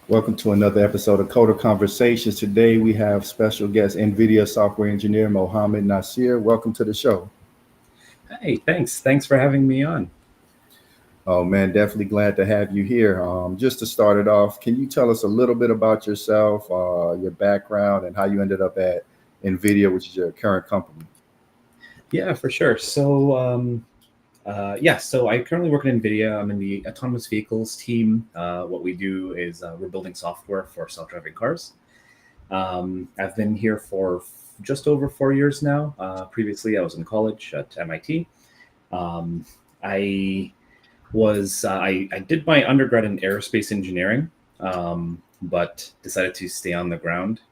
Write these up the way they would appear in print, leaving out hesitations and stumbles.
Welcome to another episode of Coder Conversations. Today we have special guest NVidia software engineer Mohammed Nasir. Welcome to the show. Hey, thanks. Thanks for having me on. Oh man, definitely glad to have you here. Just to start it off, can you tell us a little bit about yourself, your background, and how you ended up at NVIDIA, which is your current company? Yeah, for sure. So I currently work at NVidia. I'm in the autonomous vehicles team. What we do is we're building software for self-driving cars. I've been here for just over 4 years now. Previously, I was in college at MIT. Um, I I did my undergrad in aerospace engineering, but decided to stay on the ground.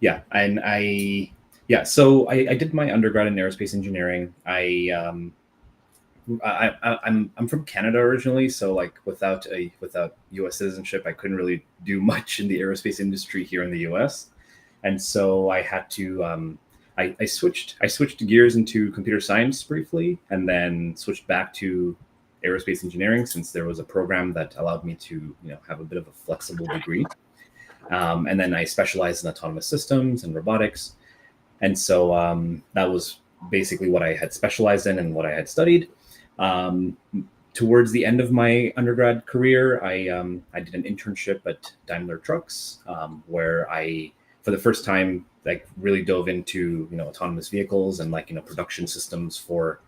Yeah, and I yeah, so I did my undergrad in aerospace engineering. I'm from Canada originally, so like without U.S. citizenship, I couldn't really do much in the aerospace industry here in the U.S. And so I had to I switched gears into computer science briefly, and then switched back to aerospace engineering since there was a program that allowed me to have a bit of a flexible degree. And then I specialized in autonomous systems and robotics. And so that was basically what I had specialized in and what I had studied. Um, Towards the end of my undergrad career, I did an internship at Daimler Trucks, where for the first time, like really dove into autonomous vehicles and production systems for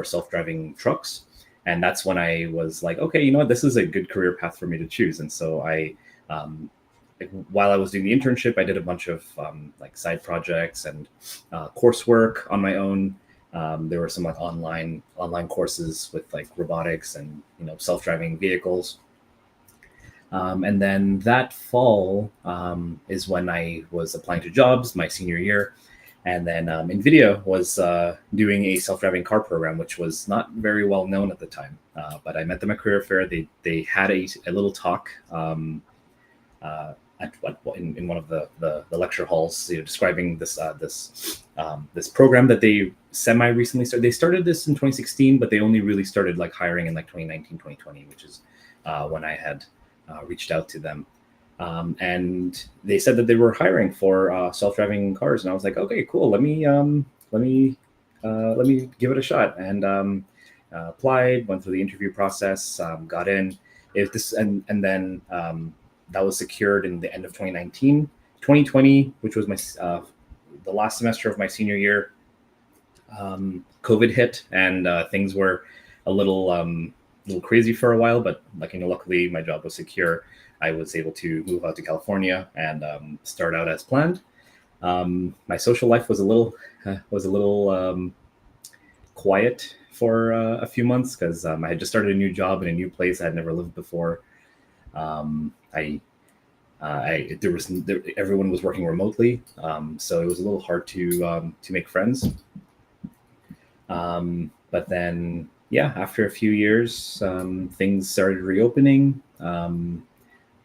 self-driving trucks. And that's when I was like, okay, you know what, this is a good career path for me to choose. And so um, while I was doing the internship, I did a bunch of side projects and coursework on my own. There were some like online courses with like robotics and self-driving vehicles. And then that fall is when I was applying to jobs my senior year. And then NVIDIA was doing a self-driving car program, which was not very well known at the time. But I met them at Career Fair. They had a little talk in one of the lecture halls, describing this program that they semi recently started. They started this in 2016, but they only really started like hiring in like 2019, 2020, which is when I had reached out to them. And they said that they were hiring for self-driving cars, and I was like, okay, cool. Let me give it a shot. And applied, went through the interview process, got in. If this and then that was secured in the end of 2019. 2020, which was the last semester of my senior year, COVID hit, and things were a little crazy for a while. But luckily my job was secure. I was able to move out to California and start out as planned. My social life was a little quiet for a few months because I had just started a new job in a new place I had never lived before. I everyone was working remotely, so it was a little hard to make friends. But then, yeah, after a few years, things started reopening.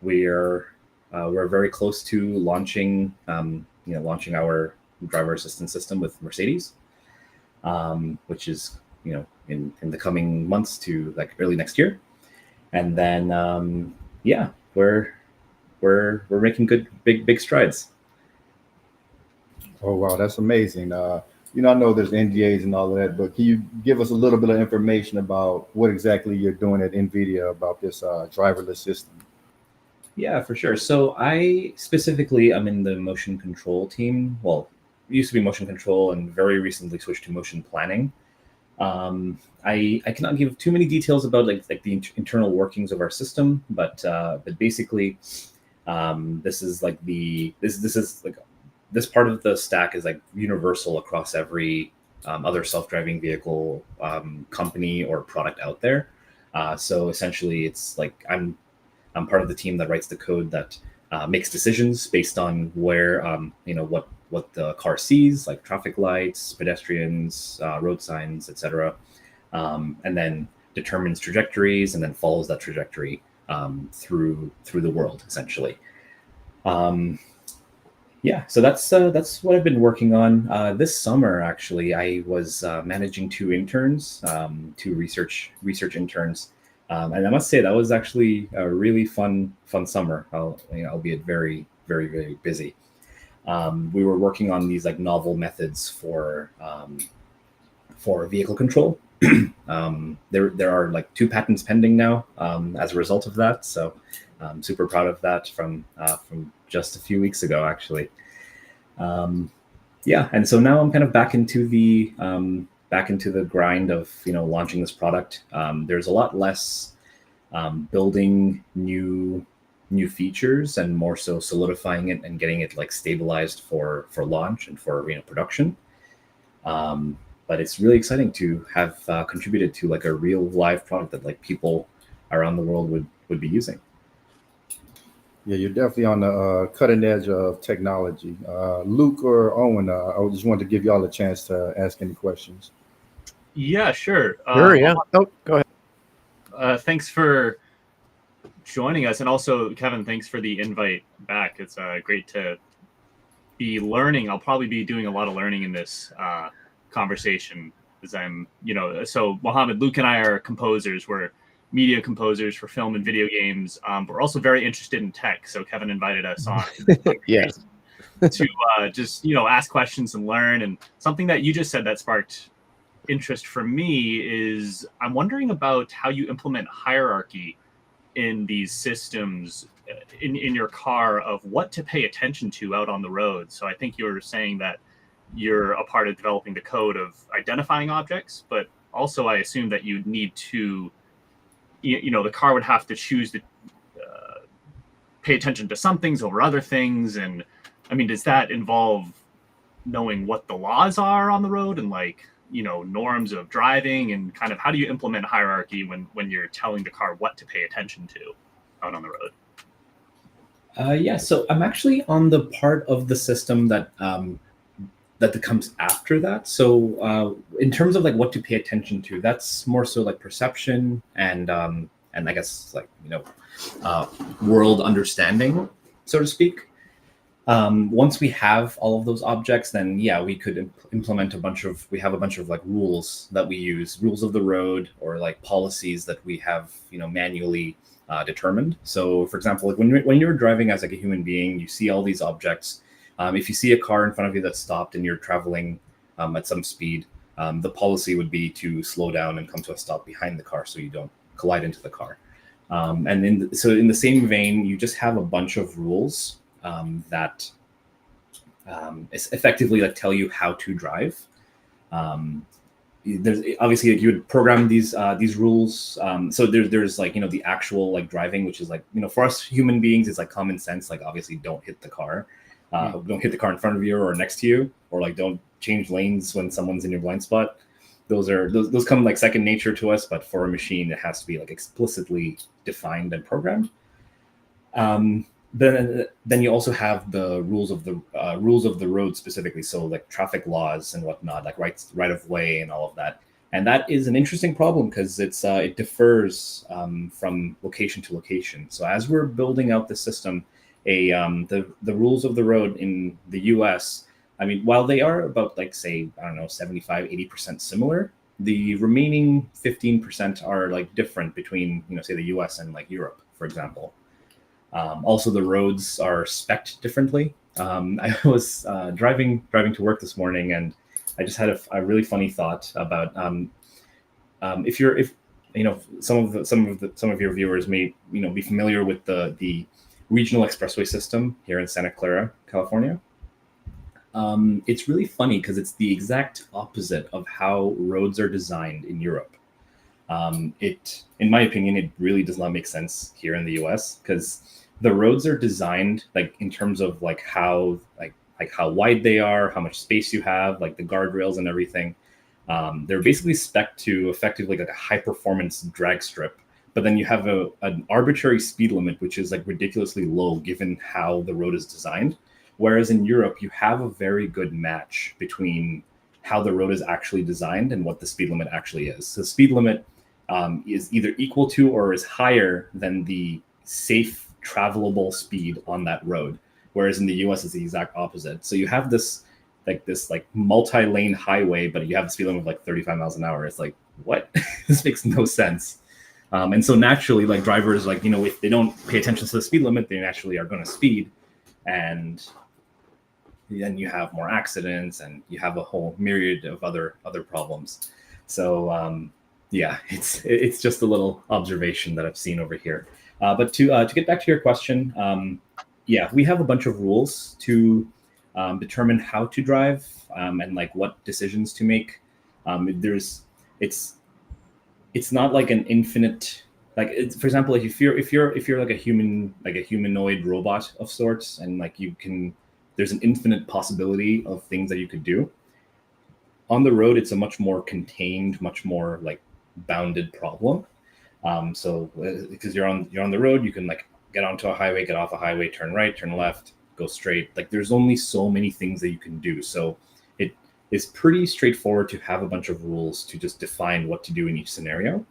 We're very close to launching our driver assistance system with Mercedes, which is in the coming months to like early next year. And then yeah, we're making good big strides. Oh wow, that's amazing. I know there's NDAs and all of that, but can you give us a little bit of information about what exactly you're doing at NVIDIA about this driverless system? Yeah, for sure. So I specifically am in the motion control team. Well, it used to be motion control and very recently switched to motion planning. I cannot give too many details about like the internal workings of our system, but basically, this is like this is like this part of the stack is like universal across every other self-driving vehicle company or product out there. So essentially, it's like I'm part of the team that writes the code that makes decisions based on where what the car sees, like traffic lights, pedestrians, road signs, etc., and then determines trajectories and then follows that trajectory through the world essentially. Um, yeah, so that's what I've been working on. This summer, actually, I was managing two interns, two research interns, And I must say that was actually a really fun summer, albeit very, very, very busy. We were working on these like novel methods for vehicle control. There are like 2 patents pending now as a result of that. So I'm super proud of that from just a few weeks ago, actually. Yeah, and so now I'm kind of back into the grind of launching this product. There's a lot less building new features and more so solidifying it and getting it like stabilized for launch and for production. But it's really exciting to have contributed to like a real live product that like people around the world would be using. Yeah, you're definitely on the cutting edge of technology. Luke or Owen, I just wanted to give y'all a chance to ask any questions. Yeah, sure. Sure, yeah. Oh, go ahead. Thanks for joining us, and also Kevin, thanks for the invite back. It's great to be learning. I'll probably be doing a lot of learning in this conversation, as I'm, so Mohammed, Luke, and I are composers. We're media composers for film and video games. But we're also very interested in tech. So Kevin invited us on Yes. to just, ask questions and learn. And something that you just said that sparked interest for me is I'm wondering about how you implement hierarchy in these systems in your car of what to pay attention to out on the road. So I think you were saying that you're a part of developing the code of identifying objects, but also I assume that you need to, the car would have to choose to pay attention to some things over other things. And I mean, does that involve knowing what the laws are on the road and like, norms of driving, and kind of how do you implement hierarchy when you're telling the car what to pay attention to out on the road? Yeah, so I'm actually on the part of the system that comes after that. So in terms of like what to pay attention to, that's more so like perception and I guess like world understanding, so to speak. Once we have all of those objects, then yeah, we could implement we have a bunch of like rules that we use, rules of the road, or like policies that we have manually determined. So for example, like when you're driving as like a human being, you see all these objects. If you see a car in front of you that's stopped and you're traveling at some speed, the policy would be to slow down and come to a stop behind the car so you don't collide into the car. And in the same vein, you just have a bunch of rules that effectively like tell you how to drive. There's obviously like, you would program these rules. So there's like the actual like driving, which is like for us human beings, it's like common sense. Like obviously, don't hit the car. Don't hit the car in front of you or next to you, or like don't change lanes when someone's in your blind spot. Those come like second nature to us, but for a machine, it has to be like explicitly defined and programmed. Then you also have the rules of the road specifically, so like traffic laws and whatnot, like right of way and all of that. And that is an interesting problem because it differs from location to location. So as we're building out the system, the rules of the road in the US, I mean, while they are about like say, I don't know, 75-80% similar, the remaining 15% are like different between say the US and like Europe, for example. Also, the roads are spec'd differently. I was driving to work this morning, and I just had a really funny thought about if some of your viewers may be familiar with the regional expressway system here in Santa Clara, California. It's really funny because it's the exact opposite of how roads are designed in Europe. In my opinion, it really does not make sense here in the US because the roads are designed like in terms of like how wide they are, how much space you have, like the guardrails and everything. They're basically spec'd to effectively like a high performance drag strip, but then you have an arbitrary speed limit, which is like ridiculously low given how the road is designed. Whereas in Europe, you have a very good match between how the road is actually designed and what the speed limit actually is. So the speed limit is either equal to or is higher than the safe travelable speed on that road. Whereas in the US, it's the exact opposite. So you have this multi-lane highway, but you have a speed limit of like 35 miles an hour. It's like, what? This makes no sense. And so naturally, like drivers, like, if they don't pay attention to the speed limit, they naturally are going to speed, and then you have more accidents, and you have a whole myriad of other problems. So yeah, it's just a little observation that I've seen over here. But to get back to your question, yeah, we have a bunch of rules to determine how to drive, and like what decisions to make. It's not like an infinite, like for example, like if you're like a humanoid robot of sorts, and like there's an infinite possibility of things that you could do. On the road, it's a much more contained, much more like bounded problem. So because you're on the road, you can like get onto a highway, get off a highway, turn right, turn left, go straight. Like there's only so many things that you can do. So it is pretty straightforward to have a bunch of rules to just define what to do in each scenario.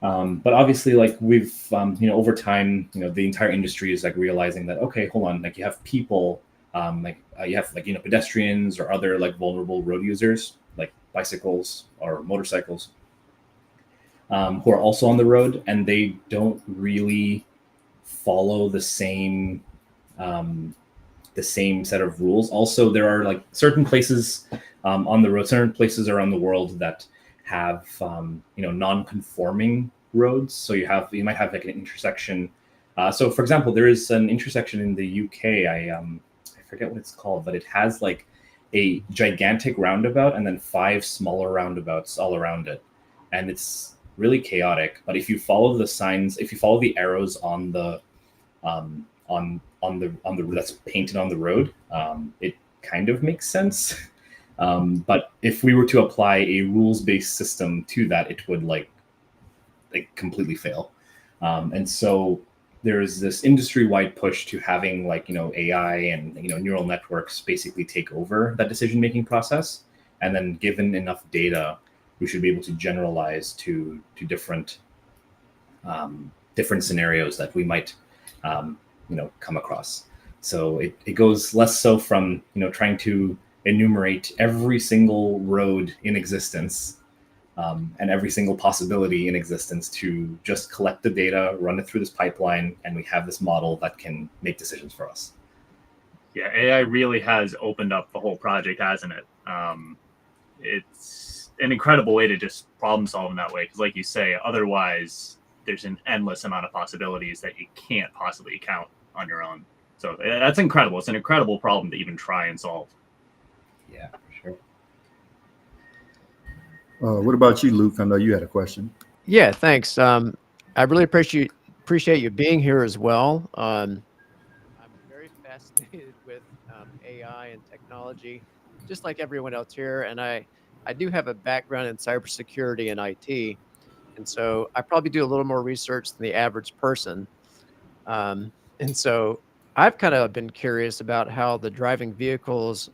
But obviously, like we've over time, the entire industry is like realizing that, okay, hold on, like you have people, you have like pedestrians or other like vulnerable road users like bicycles or motorcycles, who are also on the road, and they don't really follow the same set of rules. Also, there are like certain places on the road, certain places around the world that have non-conforming roads. So you might have like an intersection. So for example, there is an intersection in the UK. I forget what it's called, but it has like a gigantic roundabout and then 5 smaller roundabouts all around it, and it's really chaotic. But if you follow the signs, if you follow the arrows on the that's painted on the road, it kind of makes sense. But if we were to apply a rules-based system to that, it would like completely fail. And so there's this industry-wide push to having like AI and neural networks basically take over that decision-making process, and then given enough data, we should be able to generalize to different scenarios that we might come across. So it goes less so from trying to enumerate every single road in existence, and every single possibility in existence, to just collect the data, run it through this pipeline, and we have this model that can make decisions for us. Yeah, AI really has opened up the whole project, hasn't it? It's an incredible way to just problem solve in that way, because like you say, otherwise there's an endless amount of possibilities that you can't possibly count on your own. So that's incredible. It's an incredible problem to even try and solve. Yeah, for sure. What about you, Luke? I know you had a question. Yeah, thanks. I really appreciate you being here as well. I'm very fascinated with AI and technology, just like everyone else here. And I do have a background in cybersecurity and IT. And so I probably do a little more research than the average person. And so I've kind of been curious about how the driving vehicles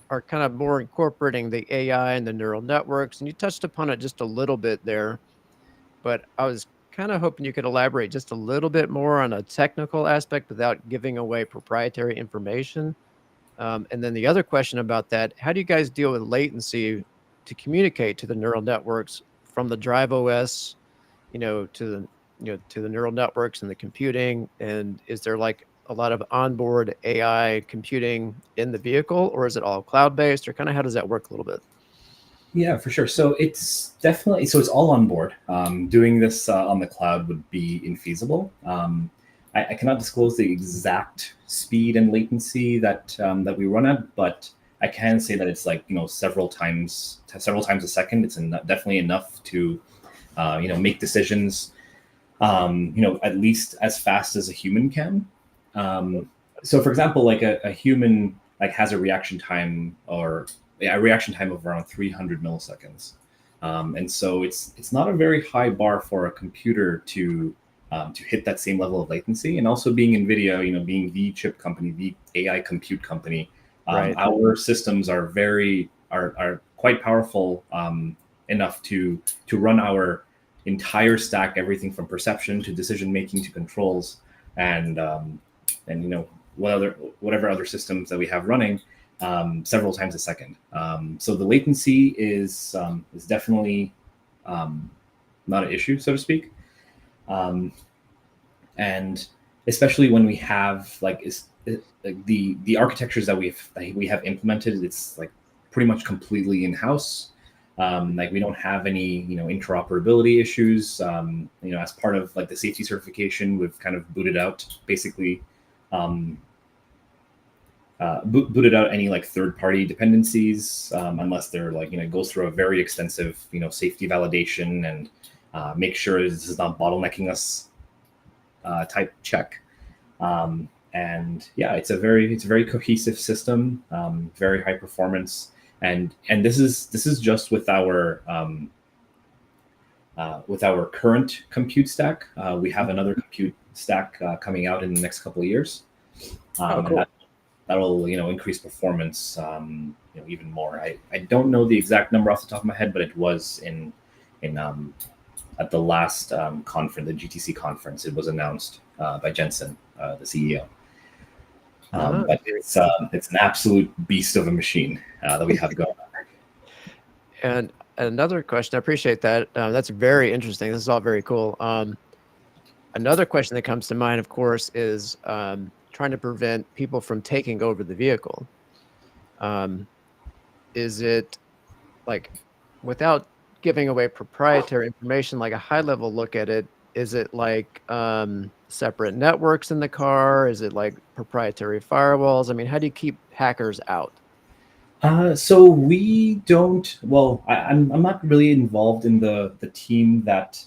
are kind of more incorporating the AI and the neural networks. And you touched upon it just a little bit there, but I was kind of hoping you could elaborate just a little bit more on a technical aspect without giving away proprietary information. And then the other question about that, how do you guys deal with latency to communicate to the neural networks from the Drive OS, to the neural networks and the computing? And is there like a lot of onboard AI computing in the vehicle, or is it all cloud-based, or kind of how does that work a little bit? Yeah, for sure. So it's it's all on board. Doing this on the cloud would be infeasible. I cannot disclose the exact speed and latency that we run at, but I can say that it's like several times a second. It's definitely enough to make decisions at least as fast as a human can. So for example, like a human like has a reaction time of around 300 milliseconds. And so it's not a very high bar for a computer to hit that same level of latency. And also being NVIDIA, being the chip company, the AI compute company, Right. Our systems are quite powerful enough to run our entire stack, everything from perception to decision making to controls, and whatever other systems that we have running, several times a second. So the latency is definitely not an issue, so to speak. And especially when we have like the architectures that we have implemented, it's like pretty much completely in house. Like we don't have any interoperability issues. As part of like the safety certification, we've kind of booted out basically. Booted out any like third-party dependencies unless they're like goes through a very extensive safety validation and make sure this is not bottlenecking us type check. And yeah, it's a very cohesive system, very high performance, and this is just with our current compute stack. We have another compute stack coming out in the next couple of years. Cool. And that'll increase performance even more. I don't know the exact number off the top of my head, but it was in at the last conference, the GTC conference. It was announced by Jensen, the CEO. But it's an absolute beast of a machine that we have going on. And another question, I appreciate that. That's very interesting. This is all very cool. Another question that comes to mind, of course, is trying to prevent people from taking over the vehicle. Is it like, without giving away proprietary information, like a high level look at it, is it like separate networks in the car? Is it like proprietary firewalls? I mean, how do you keep hackers out? So we don't. Well, I'm not really involved in the team that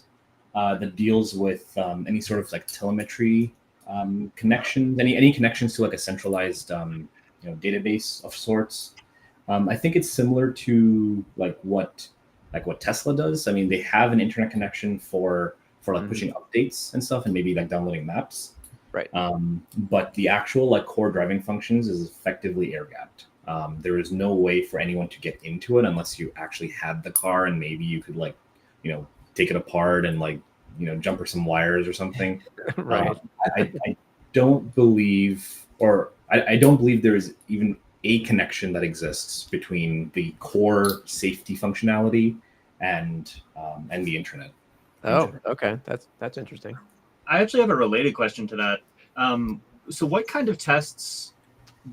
deals with any sort of like telemetry connections, any connections to like a centralized database of sorts. I think it's similar to like what Tesla does. I mean, they have an internet connection for like pushing updates and stuff, and maybe like downloading maps. Right. But the actual like core driving functions is effectively air gapped. There is no way for anyone to get into it unless you actually had the car, and maybe you could like take it apart and like jumper some wires or something. Right. I don't believe, or I don't believe there is even a connection that exists between the core safety functionality and the internet. Oh, okay. That's interesting. I actually have a related question to that. So what kind of tests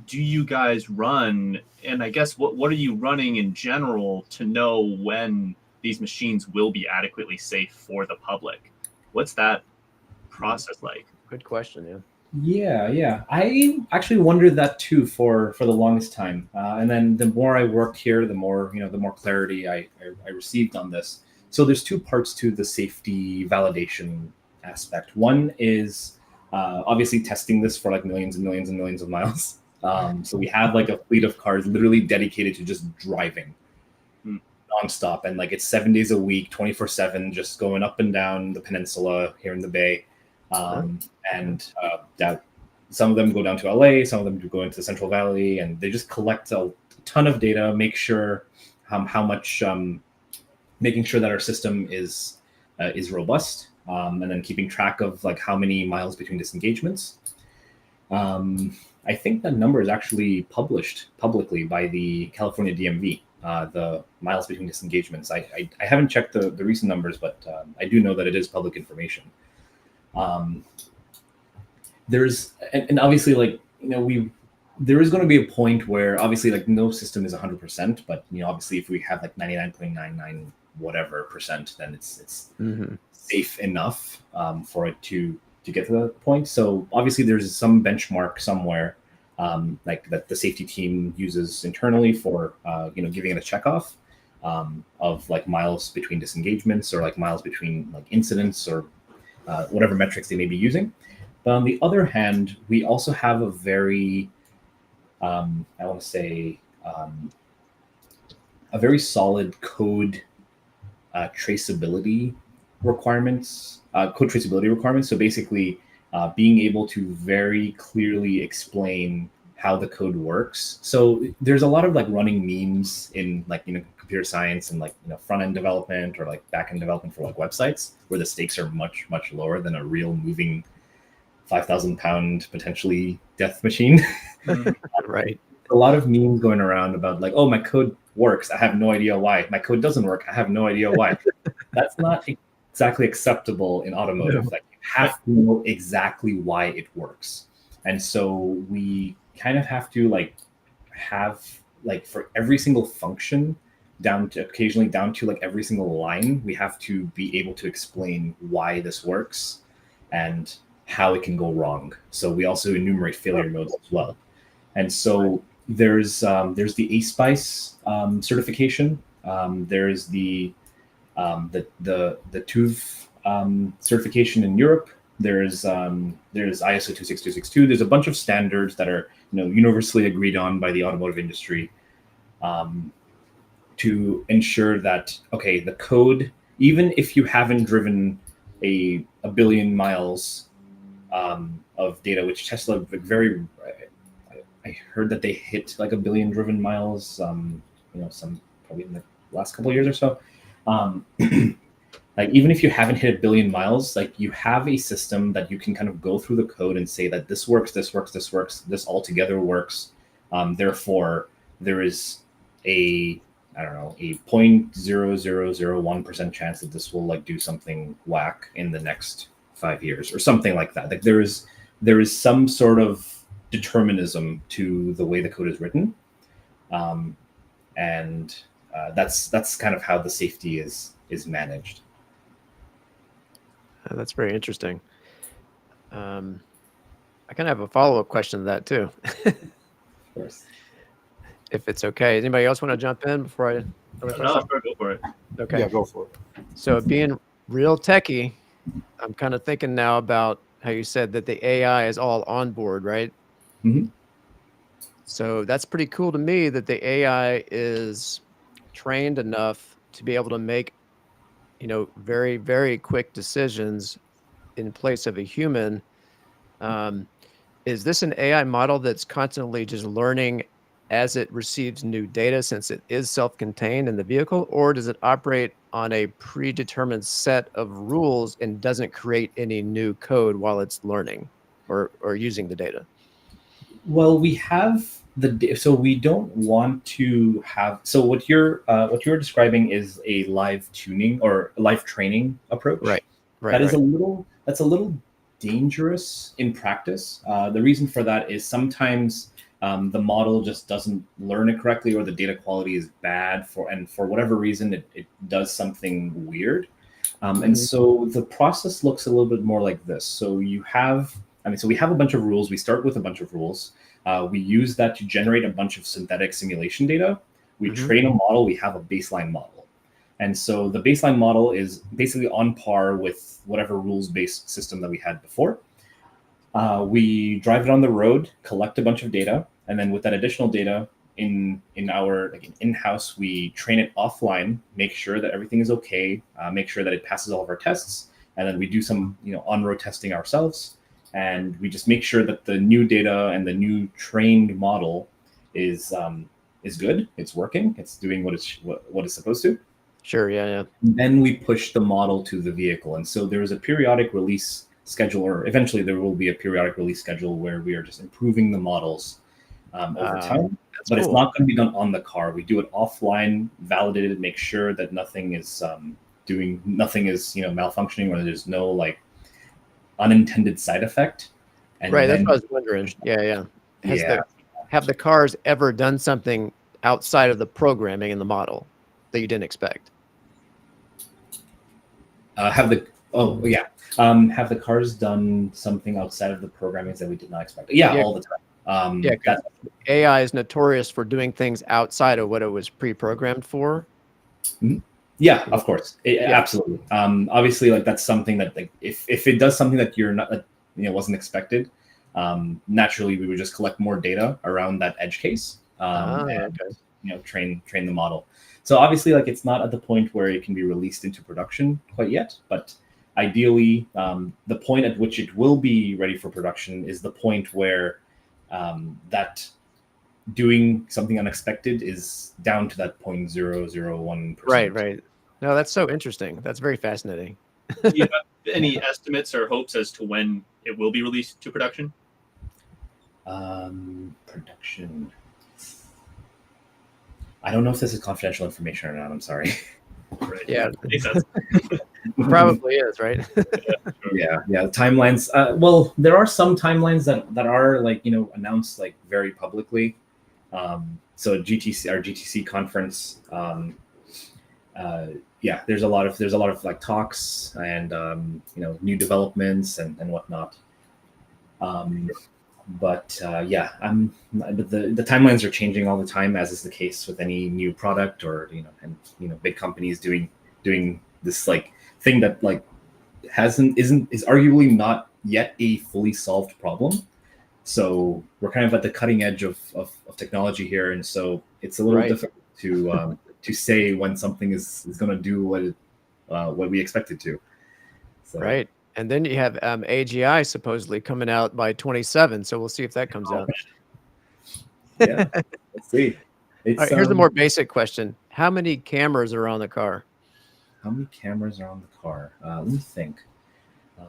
do you guys run? And I guess what are you running in general to know when these machines will be adequately safe for the public? What's that process like? Good question. Yeah. I actually wondered that too for the longest time. And then the more I worked here, the more clarity I received on this. So there's two parts to the safety validation aspect. One is obviously testing this for like millions and millions and millions of miles. So we have like a fleet of cars literally dedicated to just driving nonstop, and like it's 7 days a week, 24/7, just going up and down the peninsula here in the Bay. And that some of them go down to LA, some of them do go into the Central Valley, and they just collect a ton of data, make sure how much, making sure that our system is robust, and then keeping track of like how many miles between disengagements. I think that number is actually published publicly by the California DMV, the miles between disengagements. I haven't checked the recent numbers, but I do know that it is public information. There's and obviously like there is going to be a point where obviously like no system is 100%, but obviously if we have like 99.99 whatever percent, then it's safe enough for it to get to that point. So obviously there's some benchmark somewhere like that the safety team uses internally for giving it a checkoff of like miles between disengagements or like miles between like incidents or whatever metrics they may be using. But on the other hand, we also have a very I want to say a very solid code traceability requirements. So basically, being able to very clearly explain how the code works. So there's a lot of like running memes in like computer science and like front end development or like back end development for like websites where the stakes are much lower than a real moving 5,000 pound potentially death machine. Right. A lot of memes going around about like, oh, my code works, I have no idea why. My code doesn't work, I have no idea why. That's not exactly acceptable in automotive. No. Like you have to know exactly why it works. And so we kind of have to have for every single function down to occasionally down to every single line, we have to be able to explain why this works and how it can go wrong. So we also enumerate failure modes as well. And so there's the ASPICE certification. There's the TÜV certification in Europe. There's ISO 26262. There's a bunch of standards that are universally agreed on by the automotive industry to ensure that the code, even if you haven't driven a billion miles of data, which Tesla I heard that they hit a billion driven miles, some probably in the last couple of years or so. Even if you haven't hit a billion miles, you have a system that you can kind of go through the code and say that this works, this works, this works, this all together works. Therefore, there is a 0.0001% chance that this will do something whack in the next 5 years or something like that. There is some sort of determinism to the way the code is written, and that's kind of how the safety is managed. That's very interesting. I kind of have a follow-up question to that too. Of course. If it's okay. Anybody else want to jump in before I? No, sure, go for it. Okay. Yeah, go for it. So being real techie, I'm kind of thinking now about how you said that the AI is all on board, right? Mm-hmm. So that's pretty cool to me that the AI is trained enough to be able to make, very, very quick decisions in place of a human. Is this an AI model that's constantly just learning as it receives new data since it is self-contained in the vehicle, or does it operate on a predetermined set of rules and doesn't create any new code while it's learning or using the data? Well, we have so we don't want to have. So what you're describing is a live tuning or live training approach. Right. That's a little dangerous in practice. The reason for that is sometimes the model just doesn't learn it correctly, or the data quality is bad for whatever reason it does something weird. And so the process looks a little bit more like this. So we have a bunch of rules. We start with a bunch of rules. We use that to generate a bunch of synthetic simulation data. We train a model. We have a baseline model. And so the baseline model is basically on par with whatever rules-based system that we had before. We drive it on the road, collect a bunch of data, and then with that additional data in our in-house, we train it offline, make sure that everything is okay, make sure that it passes all of our tests, and then we do some on-road testing ourselves, and we just make sure that the new data and the new trained model is good, it's working, it's doing what it's supposed to. Sure, yeah. Then we push the model to the vehicle, and so there is a periodic release schedule, or eventually there will be a periodic release schedule where we are just improving the models over time. But cool. It's not going to be done on the car. We do it offline, validate it, make sure that nothing is malfunctioning, or there's no unintended side effect. And right, that's what I was wondering. Yeah. Have the cars ever done something outside of the programming in the model that you didn't expect? Have the cars done something outside of the programming that we did not expect? Yeah. All the time. AI is notorious for doing things outside of what it was pre-programmed for. Yeah, of course. Absolutely. Obviously, that's something that if it does something that you're not wasn't expected, naturally we would just collect more data around that edge case and train the model. So obviously, it's not at the point where it can be released into production quite yet, but ideally, the point at which it will be ready for production is the point where that doing something unexpected is down to that 0.001%. Right. No, that's so interesting. That's very fascinating. Do you have any estimates or hopes as to when it will be released to production? Production. I don't know if this is confidential information or not. I'm sorry. Right. Yeah, Makes sense. probably is, right? Yeah, the timelines. Well, there are some timelines that are like announced like very publicly. So GTC, our GTC conference. Yeah, there's a lot of like talks and new developments and whatnot. But yeah, but the timelines are changing all the time, as is the case with any new product or big companies doing this like thing that like is arguably not yet a fully solved problem. So we're kind of at the cutting edge of technology here, and so it's a little Right. difficult to say when something is going to do what we expect it to. So, Right. And then you have AGI supposedly coming out by 27. So we'll see if that comes out. Yeah, let's see. It's All right, here's the more basic question. How many cameras are on the car? how many cameras are on the car? Let me think. 1,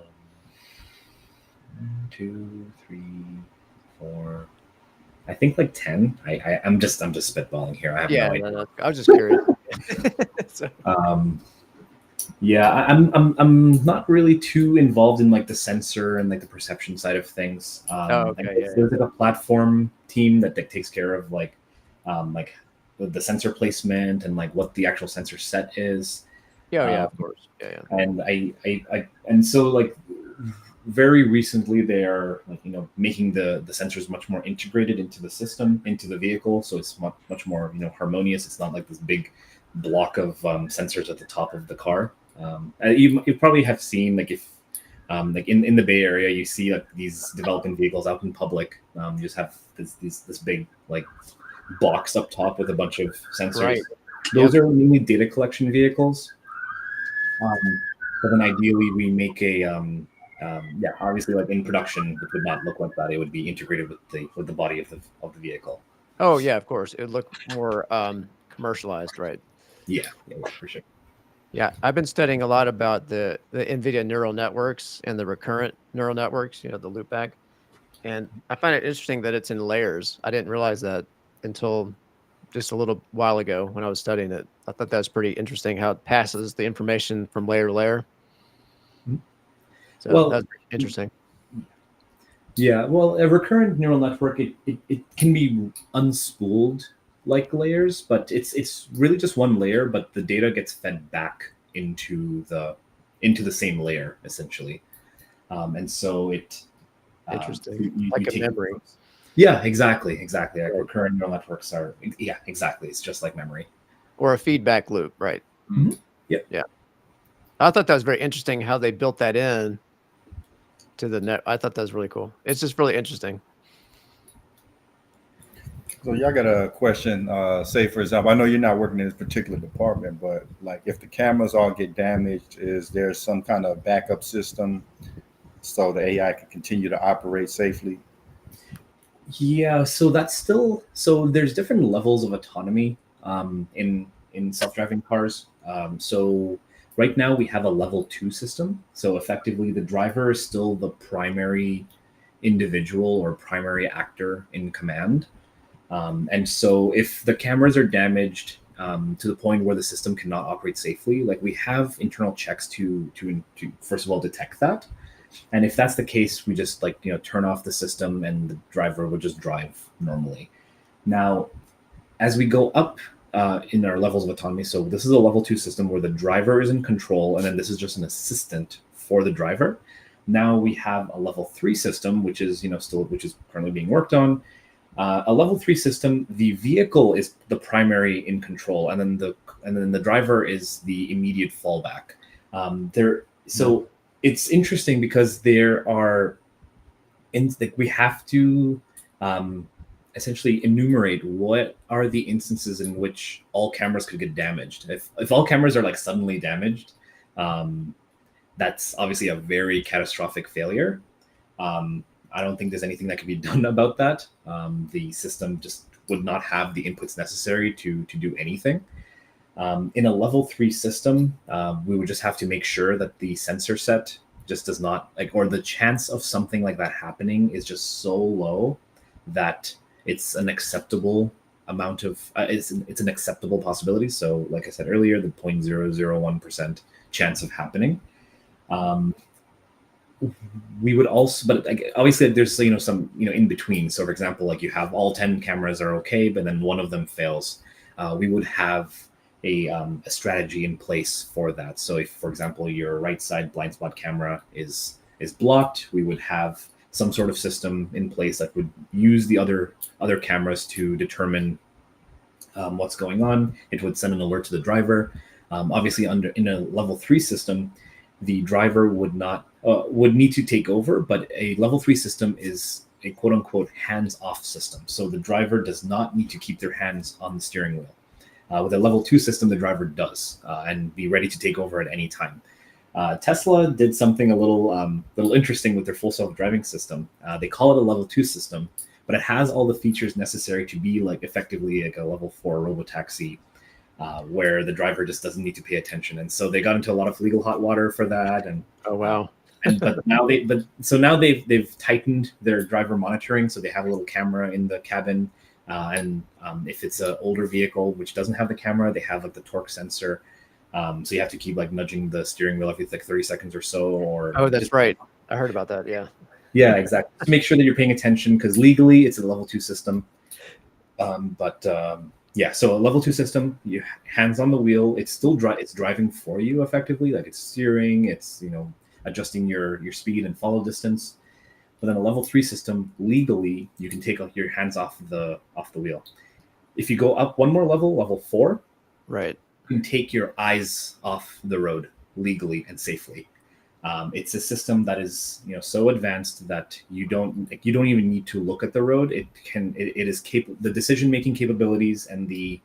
2, 3, 4. I think like 10. I'm just spitballing here. I have no idea. No, I was just curious. So, Yeah, I'm not really too involved in like the sensor and like the perception side of things. okay, There's like a platform team that takes care of like the sensor placement and like what the actual sensor set is. yeah, of course. Yeah. And and so like very recently they are like making the sensors much more integrated into the system, into the vehicle, so it's much more harmonious. It's not like this big block of sensors at the top of the car. You probably have seen like if like in the Bay Area you see like these developing vehicles out in public. You just have this big like box up top with a bunch of sensors. Right. Those are mainly data collection vehicles. But then ideally we make a yeah, obviously like in production it would not look like that. It would be integrated with the body of the vehicle. Oh yeah, of course. It would look more commercialized, right? Yeah, for sure. Yeah, I've been studying a lot about the NVIDIA neural networks and the recurrent neural networks, the loopback. And I find it interesting that it's in layers. I didn't realize that until just a little while ago when I was studying it. I thought that was pretty interesting how it passes the information from layer to layer. So Well, that's interesting. Yeah, well, a recurrent neural network it can be unspooled like layers, but it's really just one layer, but the data gets fed back into the same layer essentially, and so it Interesting. you Like a take memory. Yeah, exactly. Like Right. recurrent neural networks are exactly. It's just like memory. Or a feedback loop, right? Mhm. Yep. Yeah. I thought that was very interesting how they built that in to the net. I thought that was really cool. It's just really interesting. So y'all got a question, say for example, I know you're not working in this particular department, but like if the cameras all get damaged, is there some kind of backup system so the AI can continue to operate safely? Yeah, so there's different levels of autonomy in self-driving cars. So right now we have a level 2 system. So effectively the driver is still the primary individual or primary actor in command. And so if the cameras are damaged to the point where the system cannot operate safely, like we have internal checks to first of all detect that. And if that's the case, we just turn off the system and the driver will just drive normally. Now, as we go up in our levels of autonomy, so this is a level 2 system where the driver is in control, and then this is just an assistant for the driver. Now we have a level 3 system, which is which is currently being worked on. A level 3 system, the vehicle is the primary in control, and then the driver is the immediate fallback. So it's interesting because there are, we have to essentially enumerate what are the instances in which all cameras could get damaged. If all cameras are like suddenly damaged, that's obviously a very catastrophic failure. I don't think there's anything that can be done about that. The system just would not have the inputs necessary to do anything. In a level 3 system, we would just have to make sure that the sensor set just does not or the chance of something like that happening is just so low that it's an acceptable amount of it's an acceptable possibility. So like I said earlier, the 0.001% chance of happening. We would also, but like, obviously there's some in between. So for example, like you have all 10 cameras are okay, but then one of them fails. We would have a strategy in place for that. So if, for example, your right side blind spot camera is blocked, we would have some sort of system in place that would use the other cameras to determine what's going on. It would send an alert to the driver. Obviously, in a level 3 system, the driver would need to take over, but a level 3 system is a quote unquote hands-off system. So the driver does not need to keep their hands on the steering wheel. With a level 2 system, the driver does and be ready to take over at any time. Tesla did something a little interesting with their full self-driving system. They call it a level 2 system, but it has all the features necessary to be like effectively like a level 4 robotaxi, where the driver just doesn't need to pay attention. And so they got into a lot of legal hot water for that. And Oh wow! but now they've tightened their driver monitoring. So they have a little camera in the cabin, and if it's an older vehicle which doesn't have the camera, they have like the torque sensor. So you have to keep like nudging the steering wheel every like 30 seconds or so. Or Oh, that's right. I heard about that. Yeah. Yeah, exactly. Just make sure that you're paying attention, because legally it's a level 2 system. Yeah, so a level 2 system, you hands on the wheel. It's still it's driving for you effectively, like it's steering, it's adjusting your speed and follow distance. But then a level 3 system, legally, you can take your hands off the wheel. If you go up one more level 4, Right. you can take your eyes off the road legally and safely. It's a system that is so advanced that you don't even need to look at the road. It is capable. The decision making capabilities and the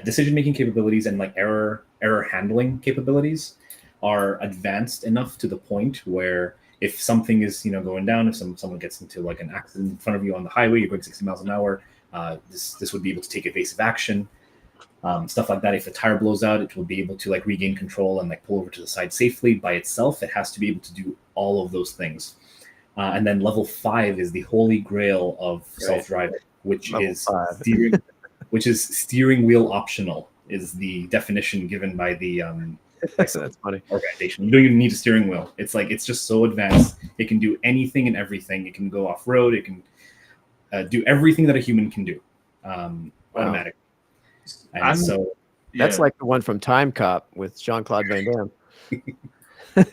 decision making capabilities and like error handling capabilities are advanced enough to the point where if something is going down, if someone gets into like an accident in front of you on the highway, you're going 60 miles an hour, this would be able to take evasive action. Stuff like that. If a tire blows out, it will be able to like regain control and like pull over to the side safely by itself. It has to be able to do all of those things. And then level 5 is the holy grail of self-driving, which Level is 5. steering wheel optional, is the definition given by the That's funny. organization. You don't even need a steering wheel. It's just so advanced. It can do anything and everything. It can go off road. It can do everything that a human can do automatically. And That's like the one from Time Cop with Jean-Claude Van Damme. I'm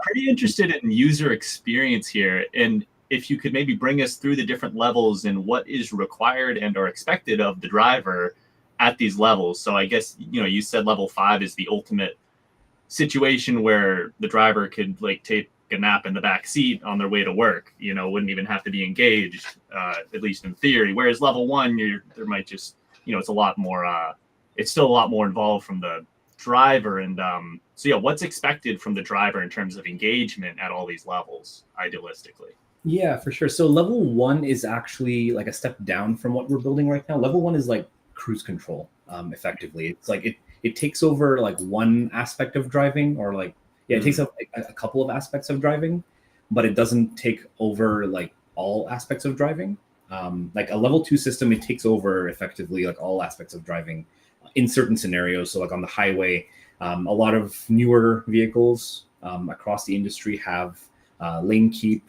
pretty interested in user experience here, and if you could maybe bring us through the different levels and what is required and or expected of the driver at these levels. So I guess you said level 5 is the ultimate situation where the driver could like take a nap in the back seat on their way to work. Wouldn't even have to be engaged, at least in theory. Whereas level 1, there might just it's a lot more. It's still a lot more involved from the driver, and what's expected from the driver in terms of engagement at all these levels, idealistically? Yeah, for sure. So level 1 is actually like a step down from what we're building right now. Level 1 is like cruise control, effectively. It's like it takes over like one aspect of driving, or like it takes up a couple of aspects of driving, but it doesn't take over like all aspects of driving. Like a level 2 system, it takes over effectively like all aspects of driving in certain scenarios. So like on the highway, a lot of newer vehicles across the industry have lane keep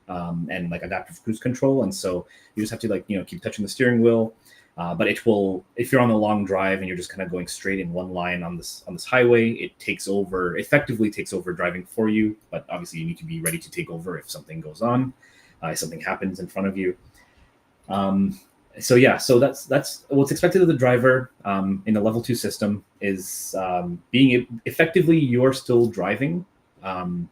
and like adaptive cruise control. And so you just have to like, keep touching the steering wheel. But it will, if you're on a long drive and you're just kind of going straight in one line on this highway, it effectively takes over driving for you. But obviously you need to be ready to take over if something goes on, if something happens in front of you. So that's what's expected of the driver in the level 2 system is being effectively you're still driving, per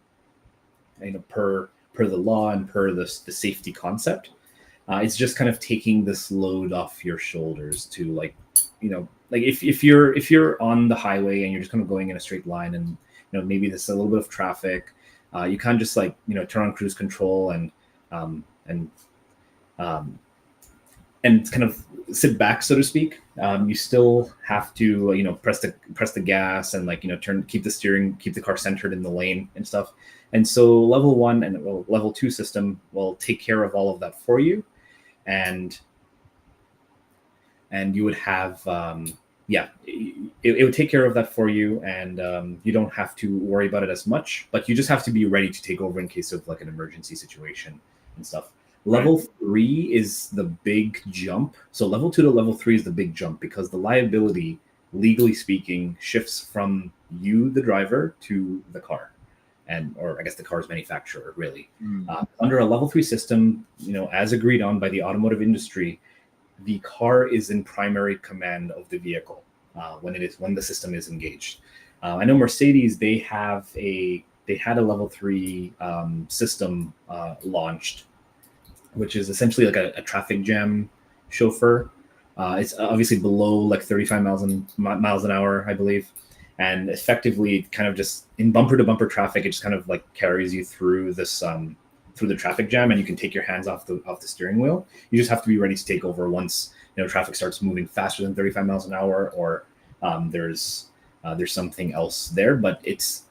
the law and per the safety concept. It's just kind of taking this load off your shoulders to like if you're on the highway and you're just kind of going in a straight line and maybe there's a little bit of traffic, you can't just like turn on cruise control and and kind of sit back, so to speak. You still have to, press the gas and keep the car centered in the lane and stuff. And so level 1 and level 2 system will take care of all of that for you, and you would have it would take care of that for you, and you don't have to worry about it as much, but you just have to be ready to take over in case of like an emergency situation and stuff. Level 3 is the big jump. So level 2 to level 3 is the big jump, because the liability, legally speaking, shifts from you, the driver, to the car, or I guess the car's manufacturer, really. Under a level 3 system, as agreed on by the automotive industry, the car is in primary command of the vehicle when the system is engaged. I know Mercedes, they had a level 3 system launched, which is essentially like a traffic jam chauffeur. It's obviously below like 35 miles an hour, I believe. And effectively, kind of just in bumper to bumper traffic, it just kind of like carries you through this through the traffic jam, and you can take your hands off the steering wheel. You just have to be ready to take over once traffic starts moving faster than 35 miles an hour, or there's something else there. But it's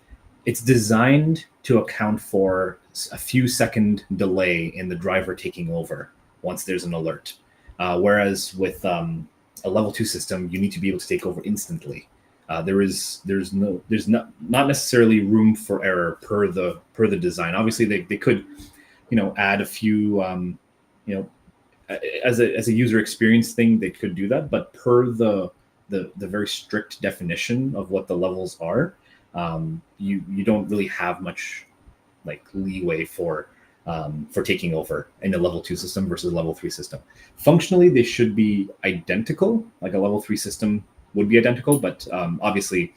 designed to account for a few second delay in the driver taking over once there's an alert. Whereas with a level 2 system, you need to be able to take over instantly. There's not necessarily room for error per the design. Obviously, they could add a few as a user experience thing, they could do that, but per the very strict definition of what the levels are, you don't really have much like leeway for taking over in a level 2 system versus a level 3 system. Functionally, they should be identical. Like a level 3 system would be identical, but obviously,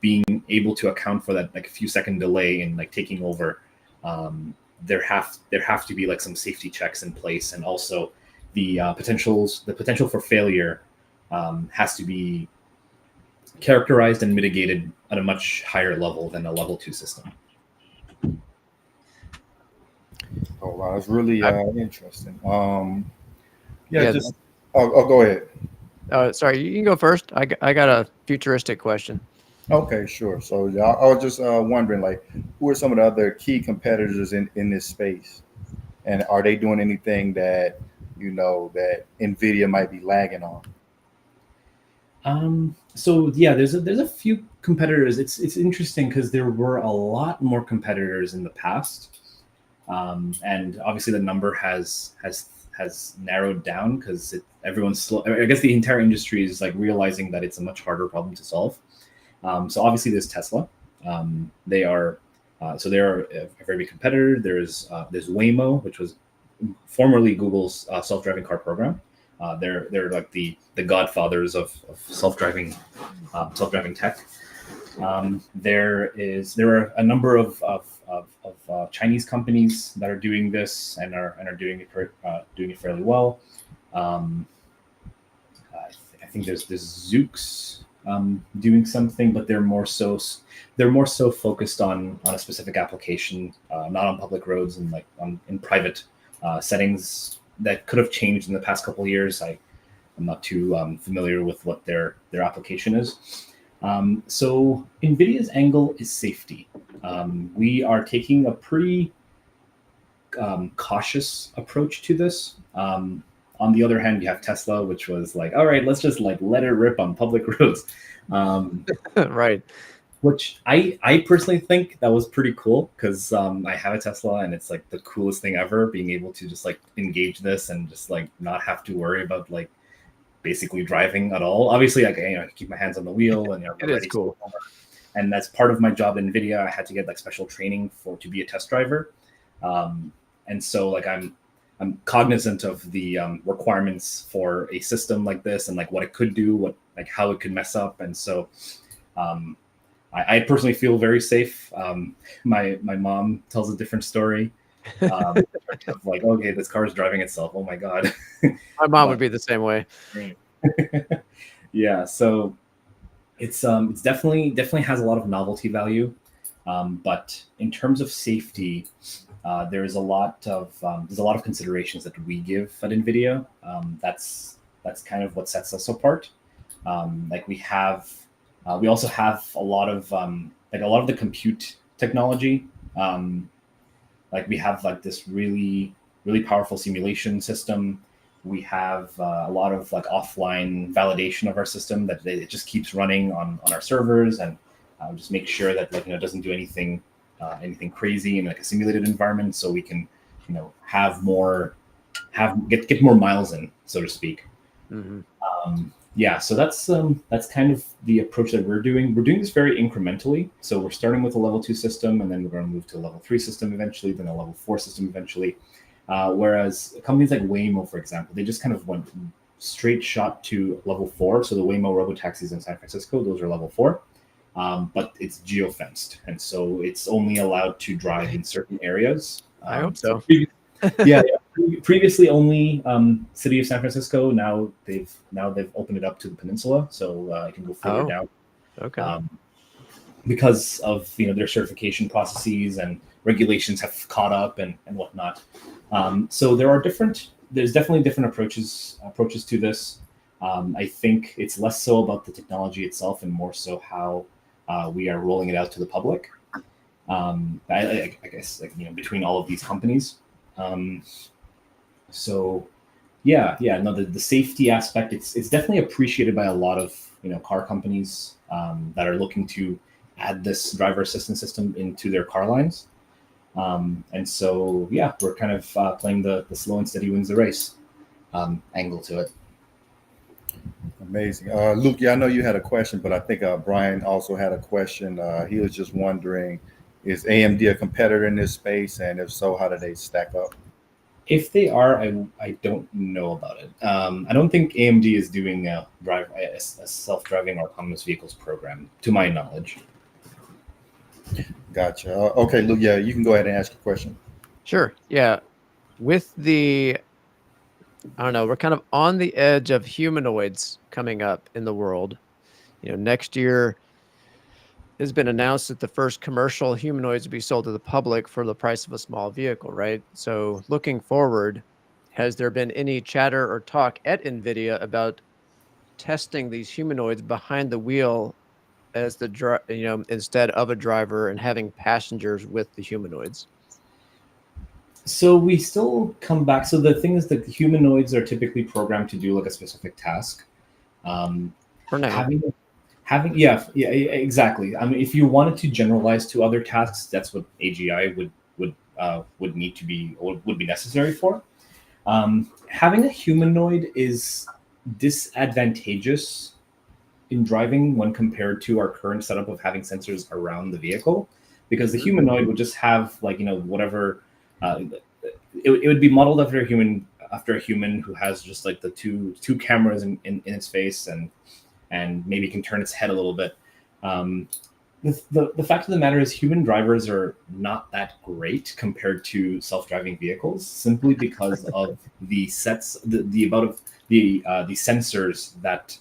being able to account for that like a few second delay in like taking over, there have to be like some safety checks in place, and also the potential for failure has to be characterized and mitigated at a much higher level than a level 2 system. Oh wow, that's really interesting. Yeah. Just go ahead. Sorry, you can go first. I got a futuristic question. Okay, sure. So I was just wondering, like, who are some of the other key competitors in this space, and are they doing anything that that NVIDIA might be lagging on? So yeah, there's a few competitors. It's interesting because there were a lot more competitors in the past, and obviously the number has narrowed down because everyone's slow. I guess the entire industry is like realizing that it's a much harder problem to solve. So obviously there's Tesla. They are a very big competitor. There's Waymo, which was formerly Google's self-driving car program. They're like the godfathers of self-driving tech. There are a number of Chinese companies that are doing this and are doing it fairly well. I think there's Zoox doing something, but they're more so focused on a specific application, not on public roads and like in private settings that could have changed in the past couple of years. I'm not too familiar with what their application is. So NVIDIA's angle is safety. We are taking a pretty cautious approach to this. On the other hand, you have Tesla, which was like, all right, let's just like let it rip on public roads. Right. Which I personally think that was pretty cool because I have a Tesla and it's like the coolest thing ever, being able to just like engage this and just like not have to worry about like basically driving at all. Obviously, I can keep my hands on the wheel and it is cool. And that's part of my job at NVIDIA. I had to get like special training to be a test driver, and so like I'm cognizant of the requirements for a system like this and like what it could do, how it could mess up, and so I personally feel very safe. My mom tells a different story. Of like, okay, this car is driving itself. Oh my god. My mom would be the same way. Yeah, so it's definitely has a lot of novelty value, but in terms of safety, there's a lot of considerations that we give at NVIDIA. That's kind of what sets us apart. Like we also have a lot of the compute technology. Like we have like this really powerful simulation system. We have a lot of like offline validation of our system that it just keeps running on our servers, and just make sure that like it doesn't do anything crazy in like a simulated environment, so we can get more miles in, so to speak. Mhm. Yeah, so that's kind of the approach that we're doing. We're doing this very incrementally. So we're starting with a level 2 system, and then we're going to move to a level 3 system eventually, then a level 4 system eventually. Whereas companies like Waymo, for example, they just kind of went straight shot to level 4. So the Waymo robotaxis in San Francisco, those are level 4. But it's geofenced, and so it's only allowed to drive in certain areas. I hope so. Yeah. Previously only city of San Francisco. Now they've opened it up to the peninsula, so it can go further down. Okay. Because of their certification processes and regulations have caught up and whatnot. So there's definitely different approaches to this. I think it's less so about the technology itself and more so how we are rolling it out to the public. I guess between all of these companies. So no, the safety aspect, it's definitely appreciated by a lot of car companies that are looking to add this driver assistance system into their car lines. And so we're kind of playing the slow and steady wins the race angle to it. Amazing. Luke, I know you had a question, but I think Brian also had a question. He was just wondering, is AMD a competitor in this space? And if so, how do they stack up? If they are, I don't know about it. I don't think AMD is doing a self-driving or autonomous vehicles program, to my knowledge. Gotcha. Okay, Luke, you can go ahead and ask your question. Sure. Yeah. With I don't know, we're kind of on the edge of humanoids coming up in the world. Next year has been announced that the first commercial humanoids will be sold to the public for the price of a small vehicle, right? So looking forward, has there been any chatter or talk at NVIDIA about testing these humanoids behind the wheel as instead of a driver, and having passengers with the humanoids? So we still come back. So the thing is that the humanoids are typically programmed to do like a specific task. For now. Exactly. I mean, if you wanted to generalize to other tasks, that's what AGI would need to be, or would be necessary for. Having a humanoid is disadvantageous in driving when compared to our current setup of having sensors around the vehicle, because the humanoid would just have whatever. It would be modeled after a human who has just like the two cameras in its face and maybe can turn its head a little bit. The fact of the matter is, human drivers are not that great compared to self-driving vehicles, simply because of the amount of the sensors that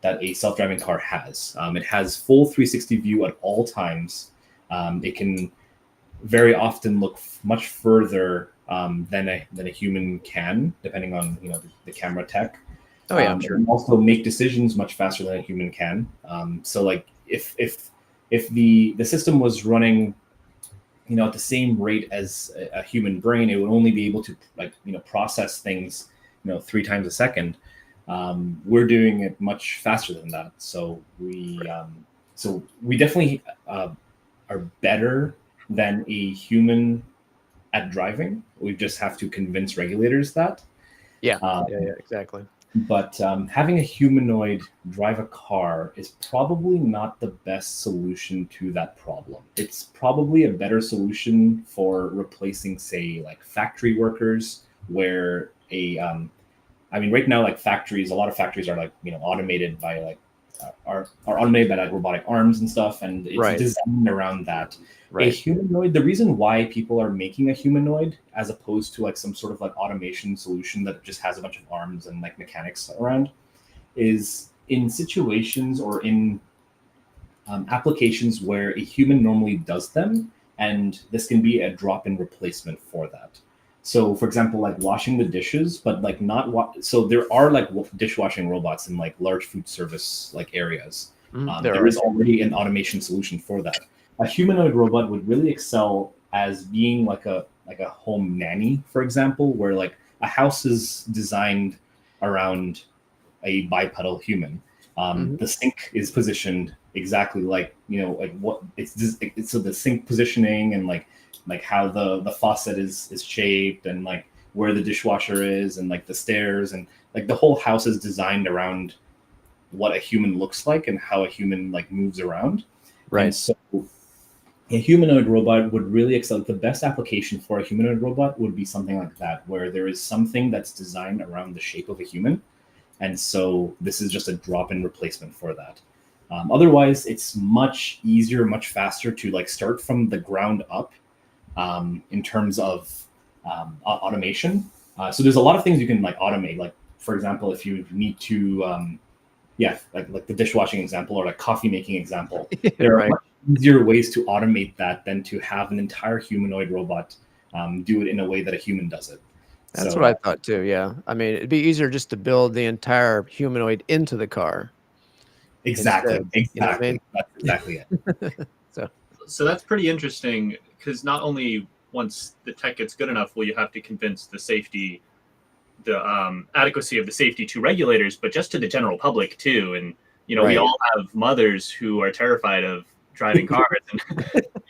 a self-driving car has. It has full 360 view at all times. It can very often look much further than a human can, depending on the camera tech. Oh yeah, sure. And also make decisions much faster than a human can. So like if the system was running at the same rate as a human brain, it would only be able to process things 3 times a second. We're doing it much faster than that. So we definitely are better than a human at driving. We just have to convince regulators that. Yeah, exactly. But having a humanoid drive a car is probably not the best solution to that problem. It's probably a better solution for replacing, say, like factory workers, where right now, like factories, a lot of factories are automated by are automated by robotic arms and stuff, and it's designed around that. Right. A humanoid, the reason why people are making a humanoid as opposed to some sort of automation solution that just has a bunch of arms and mechanics around, is in situations or in applications where a human normally does them, and this can be a drop-in replacement for that. So, for example, like washing the dishes, but like not so there are like dishwashing robots in like large food service like areas. There is already an automation solution for that. A humanoid robot would really excel as being like a home nanny, for example, where like a house is designed around a bipedal human. The sink is positioned exactly like, like what it's so the sink positioning and like how the faucet is shaped, and like where the dishwasher is, and like the stairs, and like the whole house is designed around what a human looks like and how a human like moves around. Right. And so a humanoid robot would really excel. The best application for a humanoid robot would be something like that, where there is something that's designed around the shape of a human. And so this is just a drop-in replacement for that. Otherwise, it's much easier, much faster to like start from the ground up in terms of automation. So there's a lot of things you can like automate. Like, for example, if you need to, like the dishwashing example or like coffee making example, there are much easier ways to automate that than to have an entire humanoid robot do it in a way that a human does it. That's what I thought too. Yeah. I mean, it'd be easier just to build the entire humanoid into the car. Exactly. Instead, exactly. you know what I mean? That's exactly it. So that's pretty interesting, because not only once the tech gets good enough will you have to convince the safety, the adequacy of the safety to regulators, but just to the general public too. And we all have mothers who are terrified of driving cars, and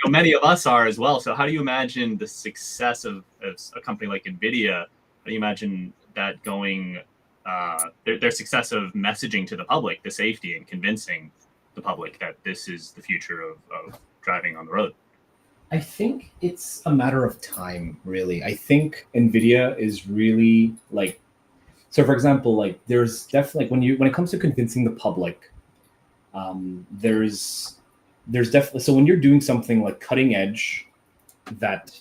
many of us are as well. So how do you imagine the success of a company like NVidia? How do you imagine that going, their success of messaging to the public the safety and convincing the public that this is the future of driving on the road? I think it's a matter of time, really. I think NVIDIA is really like, so for example, like there's definitely like when it comes to convincing the public, there's definitely, so when you're doing something like cutting edge, that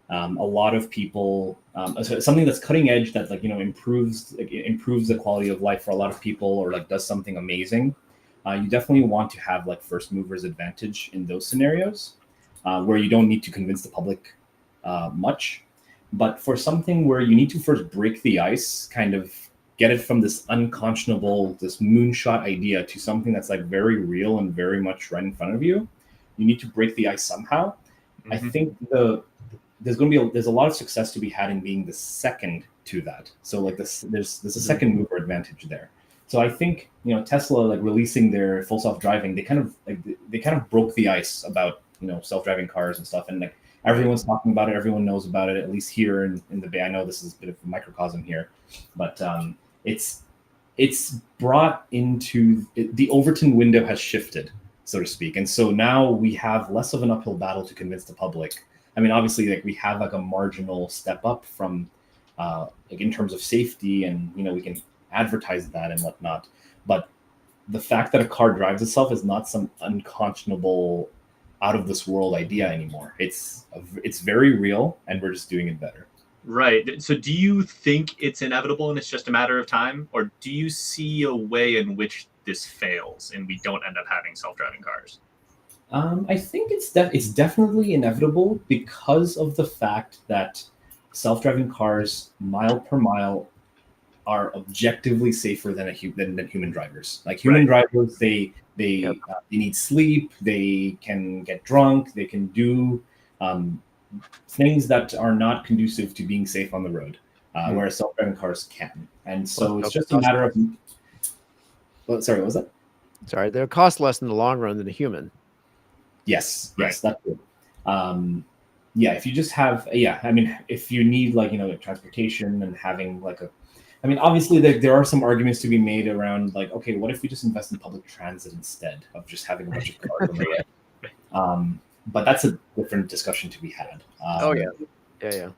a lot of people, something that's cutting edge that like improves the quality of life for a lot of people, or like does something amazing, you definitely want to have like first movers advantage in those scenarios, where you don't need to convince the public much. But for something where you need to first break the ice, kind of get it from this unconscionable, this moonshot idea to something that's like very real and very much right in front of you, you need to break the ice somehow. I think there's a lot of success to be had in being the second to that. So like there's a second mover advantage there. So I think Tesla, like releasing their full self-driving, they kind of broke the ice about self-driving cars and stuff, and like everyone's talking about it, everyone knows about it, at least here in the Bay. I know this is a bit of a microcosm here, but it's brought into the Overton window has shifted, so to speak, and so now we have less of an uphill battle to convince the public. I mean, obviously, like we have like a marginal step up from like in terms of safety, and we can advertise that and whatnot, but the fact that a car drives itself is not some unconscionable, out of this world idea anymore. It's very real, and we're just doing it better. Right. So do you think it's inevitable and it's just a matter of time, or do you see a way in which this fails and we don't end up having self-driving cars? I think it's definitely inevitable, because of the fact that self-driving cars, mile per mile, are objectively safer than human drivers. Like human drivers, they need sleep, they can get drunk, they can do things that are not conducive to being safe on the road, whereas self-driving cars can. And so it's just a matter of. Well, sorry, what was that? Sorry, they'll cost less in the long run than a human. Yes, that's good. If you just have, I mean, if you need like transportation and having like I mean, obviously there are some arguments to be made around like, okay, what if we just invest in public transit instead of just having a bunch of cars on the road? But that's a different discussion to be had. Yeah.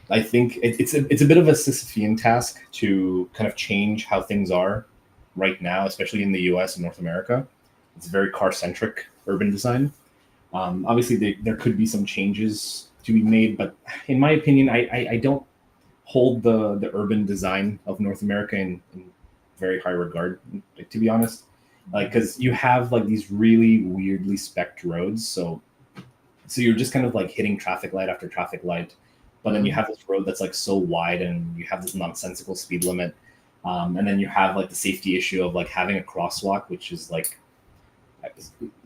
I think it's a bit of a Sisyphean task to kind of change how things are right now, especially in the US and North America. It's very car-centric urban design. Obviously, there could be some changes to be made, but in my opinion, I don't hold the urban design of North America in very high regard, like, to be honest. Like, because you have like these really weirdly spec'd roads, so So you're just kind of like hitting traffic light after traffic light, but then you have this road that's like so wide, and you have this nonsensical speed limit, and then you have like the safety issue of like having a crosswalk, which is like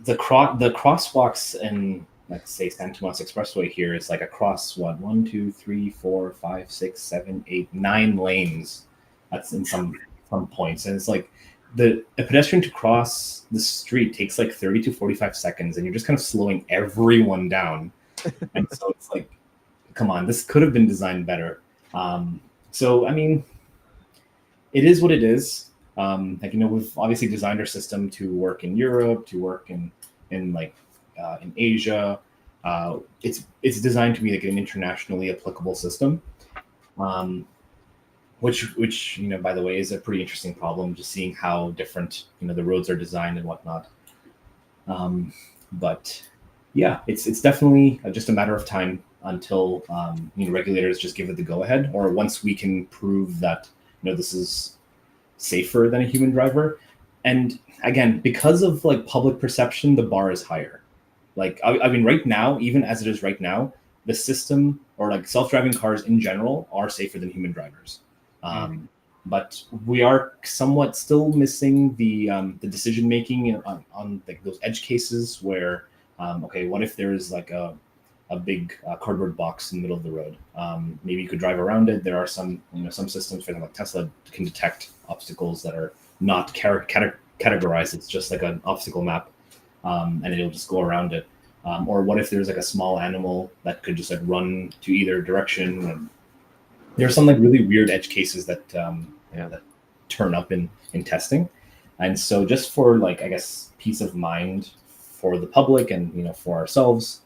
the crosswalks in, like, say, San Tomas Expressway here is like across what, 1, 2, 3, 4, 5, 6, 7, 8, 9 lanes. That's in some points, and it's like a pedestrian to cross the street takes like 30 to 45 seconds, and you're just kind of slowing everyone down. And so it's like, come on, this could have been designed better. So I mean, it is what it is. Like, we've obviously designed our system to work in Europe, to work in Asia. It's designed to be like an internationally applicable system, which by the way, is a pretty interesting problem. Just seeing how different the roads are designed and whatnot. But yeah, it's definitely just a matter of time until regulators just give it the go ahead, or once we can prove that this is safer than a human driver. And again, because of like public perception, the bar is higher. Like, I mean, right now, even as it is right now, the system, or like self-driving cars in general, are safer than human drivers. But we are somewhat still missing the decision making on like those edge cases where, okay, what if there's like a big cardboard box in the middle of the road? Maybe you could drive around it. There are some some systems, for example, like Tesla, can detect obstacles that are not categorized. It's just like an obstacle map, and it'll just go around it. Or what if there's like a small animal that could just like run to either direction? And there are some like really weird edge cases that that turn up in testing. And so just for like, I guess, peace of mind for the public and for ourselves,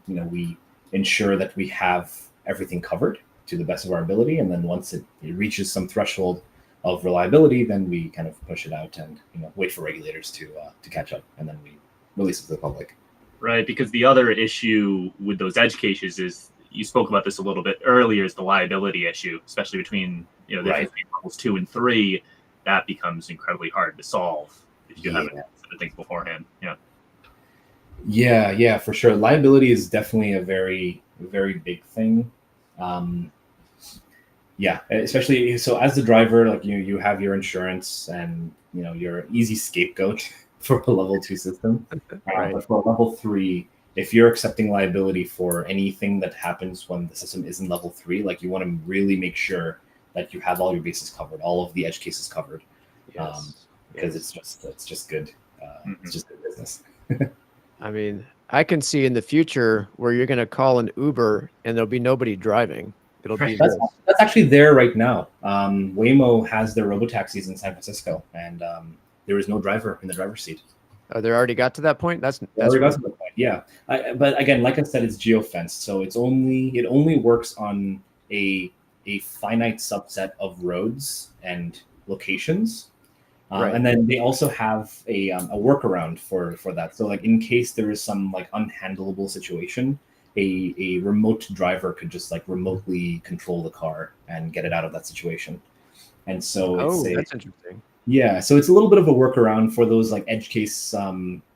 we ensure that we have everything covered to the best of our ability, and then once it reaches some threshold of reliability, then we kind of push it out and wait for regulators to catch up, and then we release it to the public. Right, because the other issue with those edge cases is, you spoke about this a little bit earlier, is the liability issue, especially between the levels 2 and 3. That becomes incredibly hard to solve if you haven't considered things beforehand. Yeah, for sure. Liability is definitely a very, very big thing. Especially so as the driver, like you have your insurance, and you're an easy scapegoat for a level 2 system. Right. But for a level 3, if you're accepting liability for anything that happens when the system isn't level 3, like, you want to really make sure that you have all your bases covered, all of the edge cases covered. Because it's just good. It's just good business. I mean, I can see in the future where you're going to call an Uber and there'll be nobody driving. It'll be that's actually there right now. Waymo has their robotaxis in San Francisco, and there is no driver in the driver's seat. Oh, they already got to that point? That's already got to the point. Yeah. But again, like I said, it's geofenced, so it only works on a finite subset of roads and locations. And then they also have a workaround for that. So like, in case there is some like unhandleable situation, a remote driver could just like remotely control the car and get it out of that situation. And so that's interesting. Yeah, so it's a little bit of a workaround for those like edge case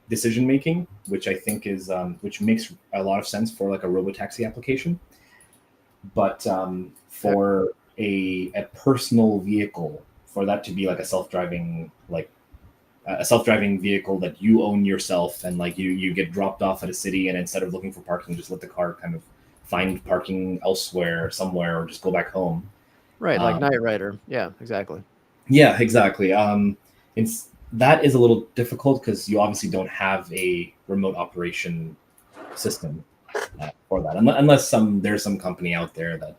decision making, which I think is which makes a lot of sense for like a robotaxi application. But for a personal vehicle, for that to be like a self-driving vehicle that you own yourself, and like you get dropped off at a city, and instead of looking for parking, just let the car kind of find parking elsewhere, somewhere, or just go back home. Right, like Knight Rider. Yeah, exactly. Yeah, exactly. That is a little difficult because you obviously don't have a remote operation system for that, unless there's some company out there that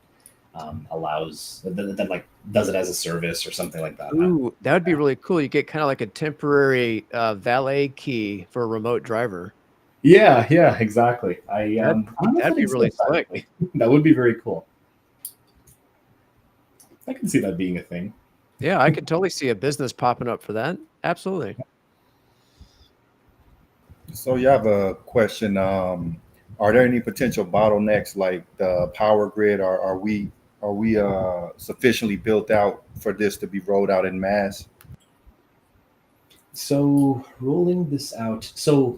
allows that like does it as a service or something like that. Ooh, that would be really cool. You get kind of like a temporary valet key for a remote driver. Yeah, exactly. That'd be really slick. That would be very cool. I can see that being a thing. Yeah, I could totally see a business popping up for that. Absolutely. So you have a question. Are there any potential bottlenecks like the power grid? Are we sufficiently built out for this to be rolled out in mass? So rolling this out. So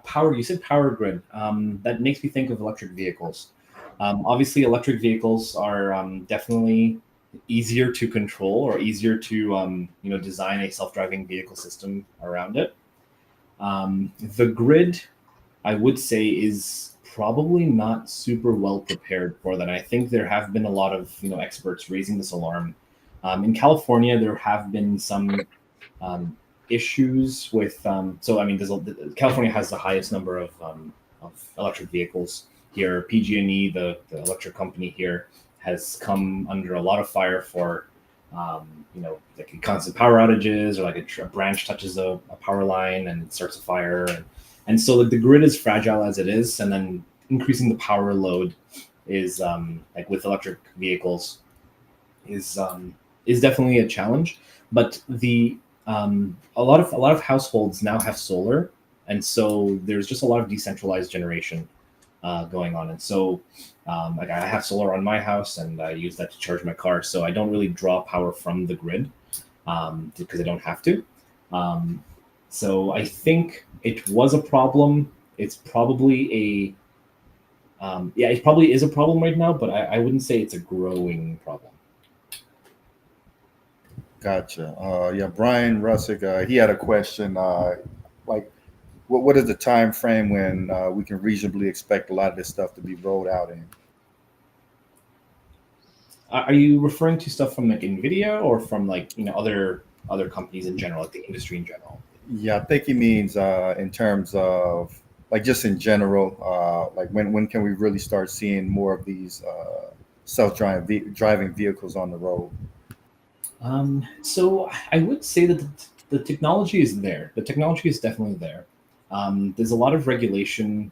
Power. You said power grid. That makes me think of electric vehicles. Obviously, electric vehicles are definitely easier to control or easier to design a self-driving vehicle system around it. The grid, I would say, is probably not super well prepared for that. I think there have been a lot of experts raising this alarm. In California, there have been some issues with. So I mean, California has the highest number of electric vehicles here. PG&E, the electric company here, has come under a lot of fire for like constant power outages, or like a branch touches a power line and it starts a fire, and so the grid is fragile as it is, and then increasing the power load is like with electric vehicles is definitely a challenge. But a lot of households now have solar, and so there's just a lot of decentralized generation going on. And so like I have solar on my house, and I use that to charge my car, so I don't really draw power from the grid because I don't have to. So I think it was a problem. It's probably it probably is a problem right now, but I wouldn't say it's a growing problem. Gotcha. Yeah, Brian Russick, he had a question. Like, what is the time frame when we can reasonably expect a lot of this stuff to be rolled out in? Are you referring to stuff from like NVIDIA, or from like other companies in general, like the industry in general? Yeah, I think he means in terms of like just in general, like when can we really start seeing more of these driving vehicles on the road? So I would say that the technology is there. The technology is definitely there. There's a lot of regulatory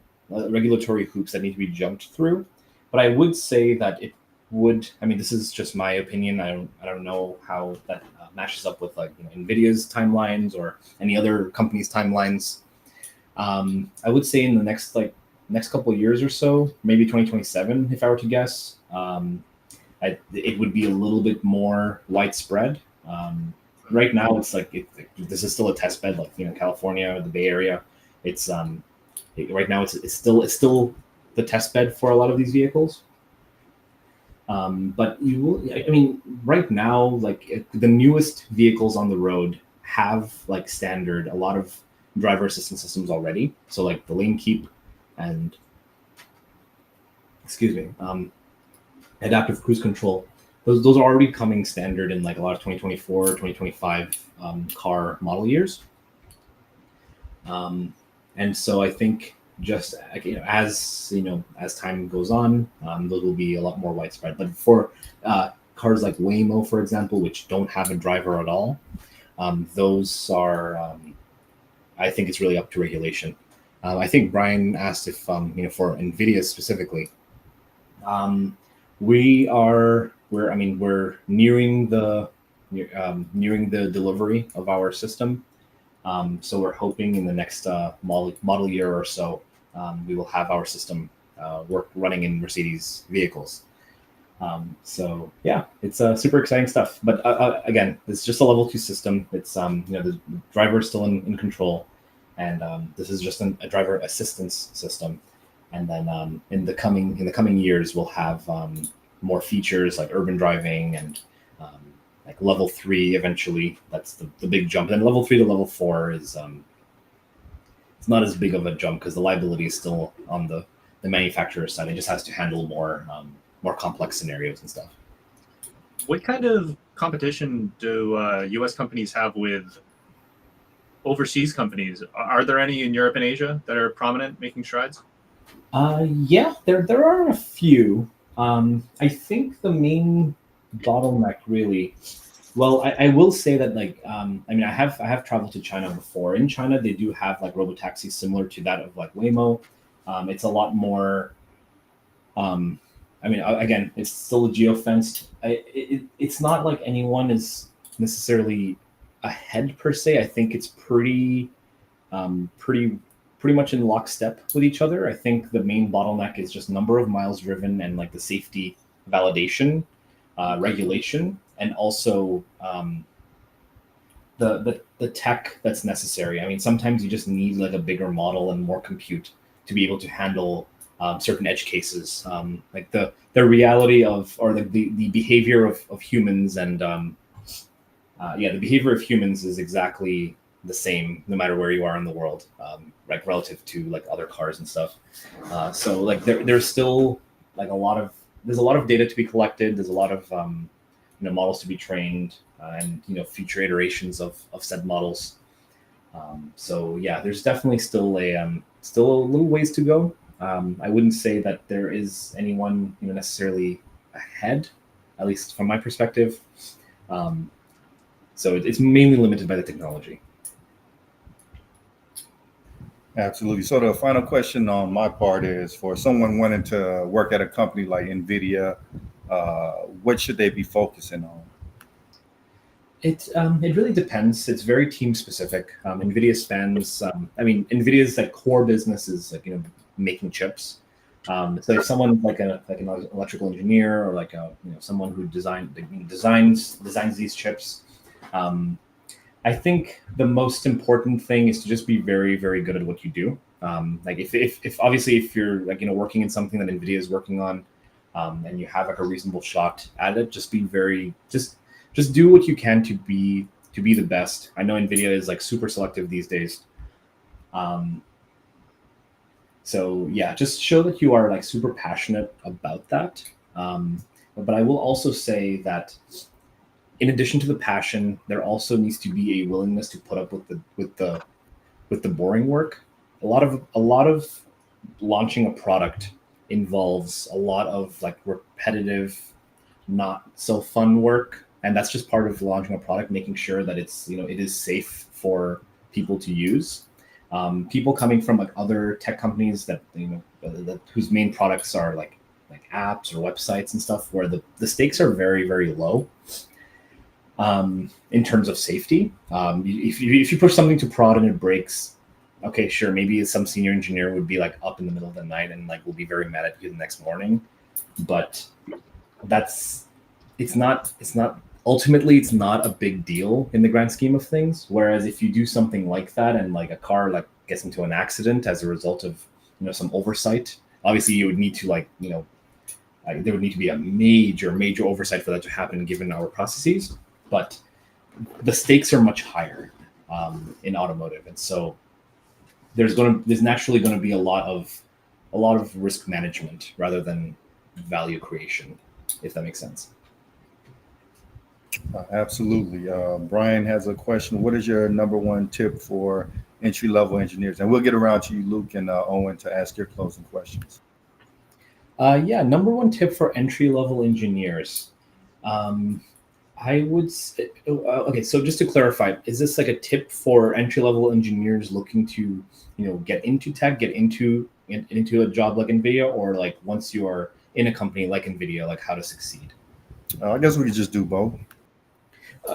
hoops that need to be jumped through, but I would say that it would. I mean, this is just my opinion. I don't know how that matches up with like NVIDIA's timelines or any other company's timelines. I would say in the next couple of years or so, maybe 2027, if I were to guess. It would be a little bit more widespread. Right now, it's like this is still a test bed, like California or the Bay Area. It's right now it's still the test bed for a lot of these vehicles. But you will, I mean, right now, like the newest vehicles on the road have like standard a lot of driver assistance systems already. So like the lane keep and adaptive cruise control. Those are already coming standard in like a lot of 2024, 2025 car model years. And so I think just as time goes on, those will be a lot more widespread. But for cars like Waymo, for example, which don't have a driver at all, those are I think it's really up to regulation. I think Brian asked if for NVIDIA specifically. We're nearing the delivery of our system. So we're hoping in the next model year or so, we will have our system running in Mercedes vehicles. So yeah, it's super exciting stuff. But again, it's just a level 2 system. It's the driver is still in control, and this is just a driver assistance system. And then in the coming years, we'll have more features like urban driving and like level 3 eventually. That's the big jump. And level 3 to level 4 is it's not as big of a jump because the liability is still on the manufacturer's side. It just has to handle more complex scenarios and stuff. What kind of competition do U.S. companies have with overseas companies? Are there any in Europe and Asia that are prominent, making strides? Yeah, there are a few. I think the main bottleneck really, well, I will say that like I have traveled to China before. In China, they do have like robotaxis similar to that of like Waymo. It's a lot more. Again, it's still a geofenced. It's not like anyone is necessarily ahead per se. I think it's pretty much in lockstep with each other. I think the main bottleneck is just number of miles driven and like the safety validation, regulation, and also the tech that's necessary. I mean, sometimes you just need like a bigger model and more compute to be able to handle certain edge cases, like the reality of, or the behavior of humans, and the behavior of humans is exactly the same no matter where you are in the world, like relative to like other cars and stuff. So like there's still like there's a lot of data to be collected. There's a lot of models to be trained, and future iterations of said models. So yeah, there's definitely still a little ways to go. I wouldn't say that there is anyone necessarily ahead, at least from my perspective. So it's mainly limited by the technology. Absolutely. So the final question on my part is, for someone wanting to work at a company like NVIDIA, what should they be focusing on? It really depends. It's very team specific. NVIDIA spans. NVIDIA's like core business is like making chips. So if someone like an electrical engineer, or like someone who designs these chips, I think the most important thing is to just be very, very good at what you do. Like if obviously if you're like working in something that NVIDIA is working on, and you have like a reasonable shot at it, just do what you can to be the best. I know NVIDIA is like super selective these days. So yeah, just show that you are like super passionate about that. But I will also say that in addition to the passion, there also needs to be a willingness to put up with the boring work. A lot of launching a product involves a lot of like repetitive, not so fun work, and that's just part of launching a product, making sure that it's it is safe for people to use. People coming from like other tech companies that whose main products are like apps or websites and stuff, where the stakes are very, very low in terms of safety. If you push something to prod and it breaks, okay, sure, maybe some senior engineer would be like up in the middle of the night and like will be very mad at you the next morning, but it's not ultimately it's not a big deal in the grand scheme of things. Whereas if you do something like that and like a car like gets into an accident as a result of some oversight, obviously you would need to there would need to be a major oversight for that to happen given our processes. But the stakes are much higher in automotive, and so there's naturally going to be a lot of risk management rather than value creation, if that makes sense. Absolutely. Brian has a question. What is your number one tip for entry-level engineers? And we'll get around to you, Luke and Owen, to ask your closing questions. Number one tip for entry-level engineers. I would say, okay, so just to clarify, is this like a tip for entry-level engineers looking to get into tech, get into a job like NVIDIA, or like once you are in a company like NVIDIA, like how to succeed? I guess we could just do both.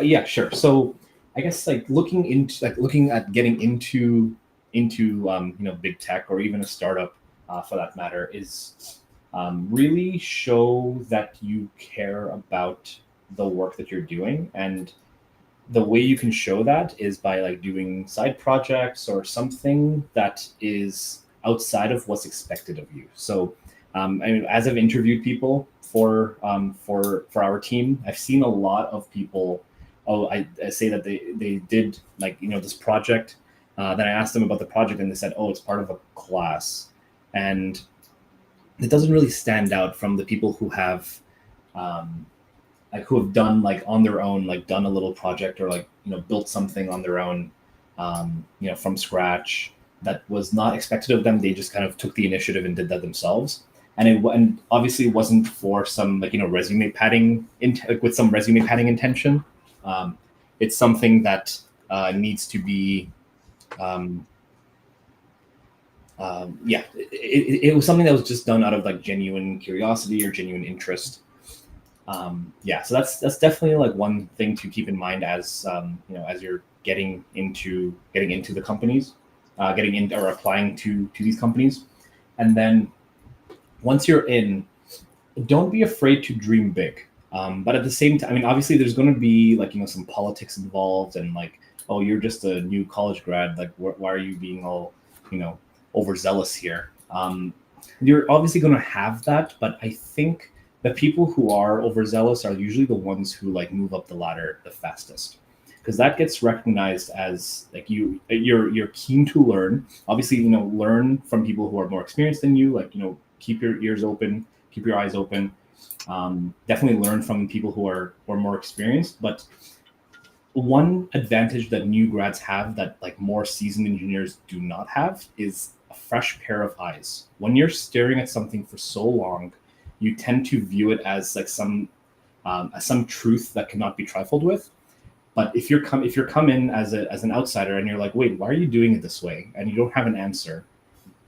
Yeah, sure. So I guess looking at getting into big tech, or even a startup for that matter, is really show that you care about the work that you're doing. And the way you can show that is by like doing side projects or something that is outside of what's expected of you. So as I've interviewed people for our team, I've seen a lot of people. I say that they did this project. Then I asked them about the project, and they said, "Oh, it's part of a class," and it doesn't really stand out from the people who have done on their own, done a little project, or built something on their own, from scratch that was not expected of them. They just kind of took the initiative and did that themselves. And obviously it wasn't for some resume padding with some resume padding intention. It's something that needs to be, it was something that was just done out of genuine curiosity or genuine interest. So that's definitely one thing to keep in mind as as you're getting into the companies, getting in or applying to these companies. And then once you're in, don't be afraid to dream big. But at the same time, obviously there's going to be some politics involved, and oh, you're just a new college grad. Like, why are you being all, overzealous here? You're obviously going to have that, but I think the people who are overzealous are usually the ones who like move up the ladder the fastest, because that gets recognized as like you're keen to learn. Obviously, learn from people who are more experienced than you. Like, keep your ears open, keep your eyes open. Definitely learn from people who are more experienced. But one advantage that new grads have that like more seasoned engineers do not have is a fresh pair of eyes. When you're staring at something for so long, you tend to view it as like some truth that cannot be trifled with. But if you're come in as an outsider and you're like, wait, why are you doing it this way, and you don't have an answer,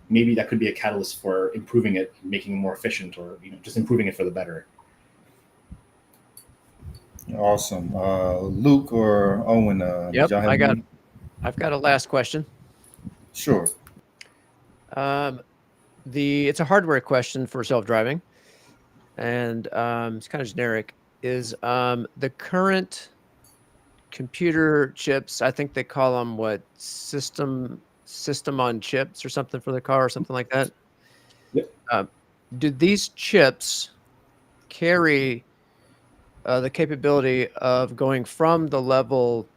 maybe that could be a catalyst for improving it, making it more efficient, or just improving it for the better. Awesome. Luke or Owen, did Yep, y'all have any? I've got a last question. Sure. It's a hardware question for self-driving, and it's kind of generic. Is the current computer chips, I think they call them what, system on chips or something for the car or something like that? Yep. Do these chips carry the capability of going from the level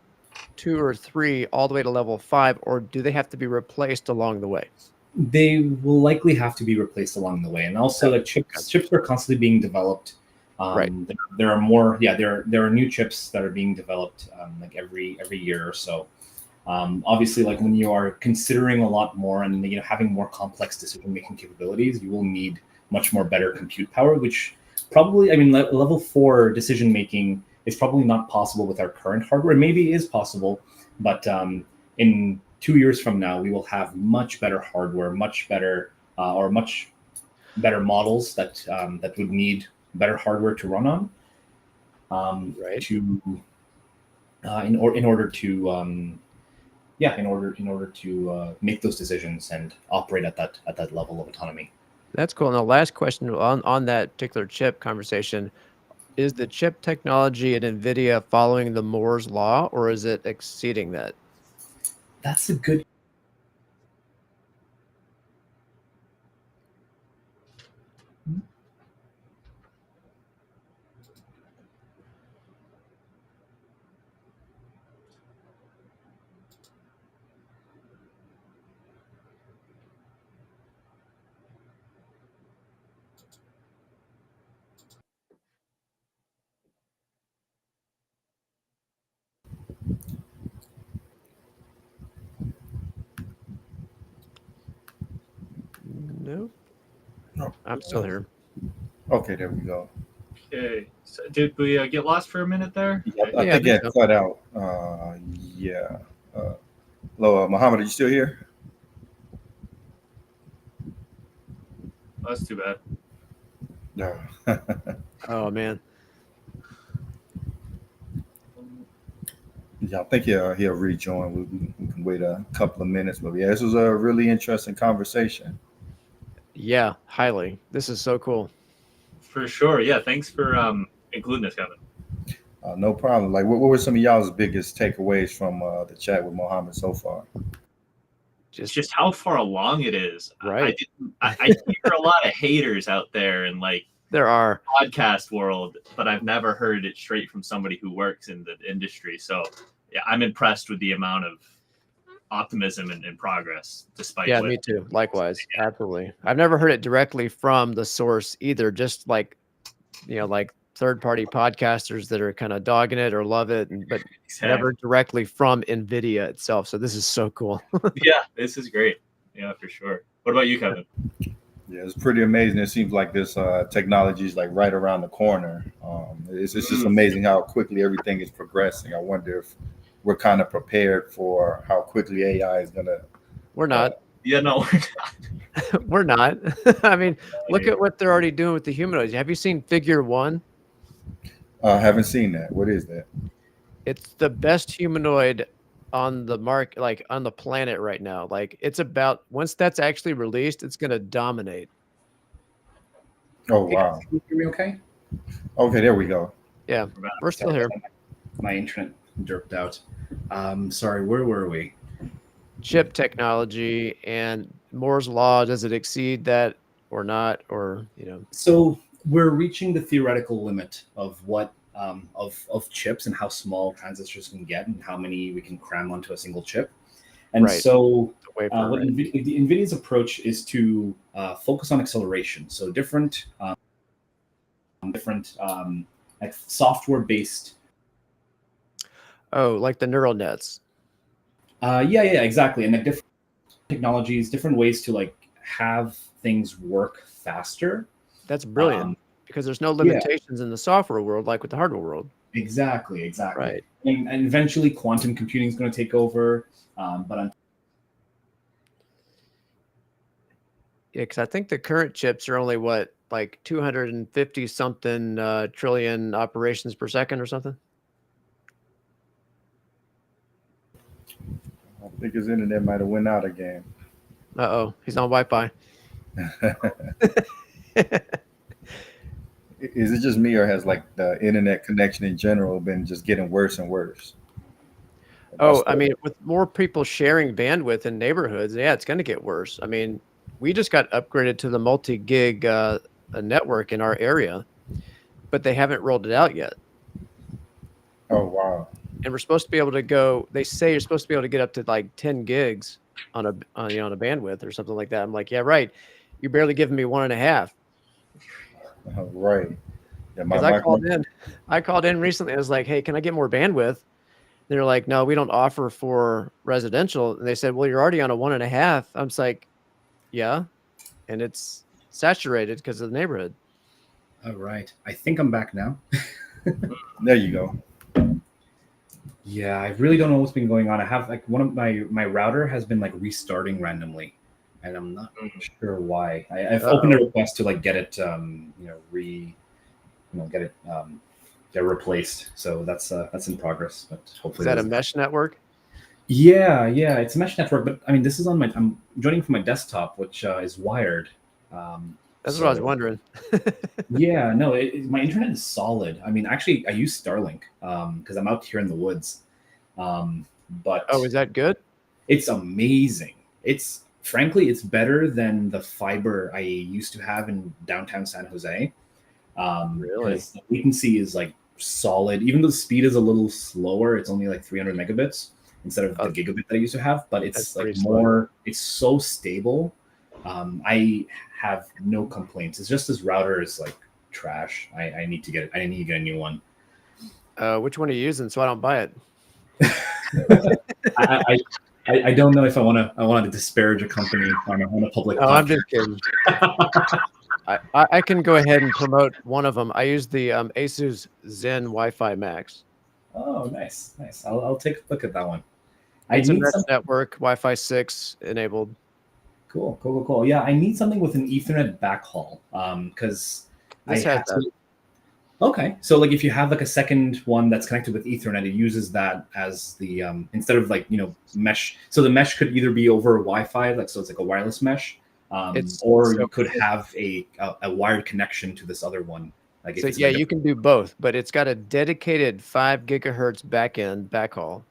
2 or 3 all the way to level 5, or do they have to be replaced along the way? They will likely have to be replaced along the way, and also like chips are constantly being developed. Right. There are more. Yeah, there are new chips that are being developed like every year or so. Obviously, like when you are considering a lot more and having more complex decision making capabilities, you will need much more better compute power, which probably, level 4 decision making is probably not possible with our current hardware. Maybe it is possible, but in 2 years from now, we will have much better hardware, much better models that would need better hardware to run on. Right. In order to make those decisions and operate at that level of autonomy. That's cool. And the last question on that particular chip conversation, is the chip technology at NVIDIA following the Moore's law, or is it exceeding that? That's a good. No, No. I'm still here. Okay, there we go. Okay. So did we get lost for a minute there? Yeah, I think think it so. cut out. Yeah. Hello, Mohammed, are you still here? Oh, that's too bad. No. Oh man. Yeah, I think he'll rejoin. We can wait a couple of minutes, but yeah, this was a really interesting conversation. Yeah, highly. This is so cool. For sure. Yeah. Thanks for including this, Kevin. No problem. Like, what were some of y'all's biggest takeaways from the chat with Mohammed so far? Just how far along it is. Right. I hear a lot of haters out there in like There are. podcast world, but I've never heard it straight from somebody who works in the industry. So yeah, I'm impressed with the amount of optimism and progress despite Yeah, what, me too. Likewise. Absolutely. I've never heard it directly from the source either, just like, like third-party podcasters that are kind of dogging it or love it, but never directly from NVIDIA itself. So this is so cool. Yeah, this is great. Yeah, for sure. What about you, Kevin? Yeah, it's pretty amazing. It seems like this technology is like right around the corner. It's just amazing how quickly everything is progressing. I wonder if we're kind of prepared for how quickly AI is gonna. We're not. Yeah, no, We're not. I mean, look at what they're already doing with the humanoids. Have you seen Figure 1? Haven't seen that. What is that? It's the best humanoid on the market, like on the planet right now. Like it's about, once that's actually released, it's going to dominate. Oh wow. Can you hear me okay? Okay, there we go. Yeah, we're still here. My internet derped out. Sorry, where were we? Chip technology and Moore's law, does it exceed that or not? Or, So we're reaching the theoretical limit of what of chips and how small transistors can get and how many we can cram onto a single chip. And Right. so the wafer, what right? NVIDIA's approach is to focus on acceleration. So different like software based. Oh, like the neural nets. Yeah, exactly. And like different technologies, different ways to like have things work faster. That's brilliant because there's no limitations in the software world like with the hardware world. Exactly. Right. And eventually quantum computing is going to take over. But Yeah, because I think the current chips are only what, like 250 something trillion operations per second or something. I think his internet might have went out again. Uh-oh, he's on Wi-Fi. Is it just me, or has like the internet connection in general been just getting worse and worse? Oh, I mean, with more people sharing bandwidth in neighborhoods, yeah, it's going to get worse. I mean, we just got upgraded to the multi-gig network in our area, but they haven't rolled it out yet. Oh wow! And we're supposed to be able to go. They say you're supposed to be able to get up to like 10 gigs on a on a bandwidth or something like that. I'm like, yeah, right. You're barely giving me 1.5. Right. Yeah, Because I called in recently. I was like, hey, can I get more bandwidth? They're like, no, we don't offer for residential. And they said, well, you're already on a 1.5. I'm just like, yeah. And it's saturated because of the neighborhood. all right, I think I'm back now. There you go. Yeah, I really don't know what's been going on. I have like one of my router has been like restarting randomly, and I'm not sure why. I've opened a request to like get it, get replaced. So that's in progress. But hopefully, Is that a mesh network? Yeah, it's a mesh network. But I mean, this is on I'm joining from my desktop, which is wired. That's what I was wondering. Yeah, no, my internet is solid. I mean, actually, I use Starlink because I'm out here in the woods. But is that good? it's amazing. It's frankly, it's better than the fiber I used to have in downtown San Jose. Really? Because the latency is like solid. Even though the speed is a little slower, it's only like 300 megabits instead of the gigabit that I used to have. But it's like more. It's so stable. I have no complaints. It's just this router is like trash. I need to get it. I need to get a new one. Which one are you using so I don't buy it? I don't know if I want to disparage a company on a public. Oh, I'm just kidding. I can go ahead and promote one of them. I use the Asus Zen Wi-Fi Max. Oh, nice. I'll take a look at that one. It's a mesh network, Wi-Fi 6 enabled. Cool. Yeah, I need something with an Ethernet backhaul because this has that. Okay, so like if you have like a second one that's connected with Ethernet, it uses that as the instead of like mesh. So the mesh could either be over Wi-Fi, like so it's like a wireless mesh, or you could have a wired connection to this other one. Like so yeah, you can do both, but it's got a dedicated 5 gigahertz backhaul.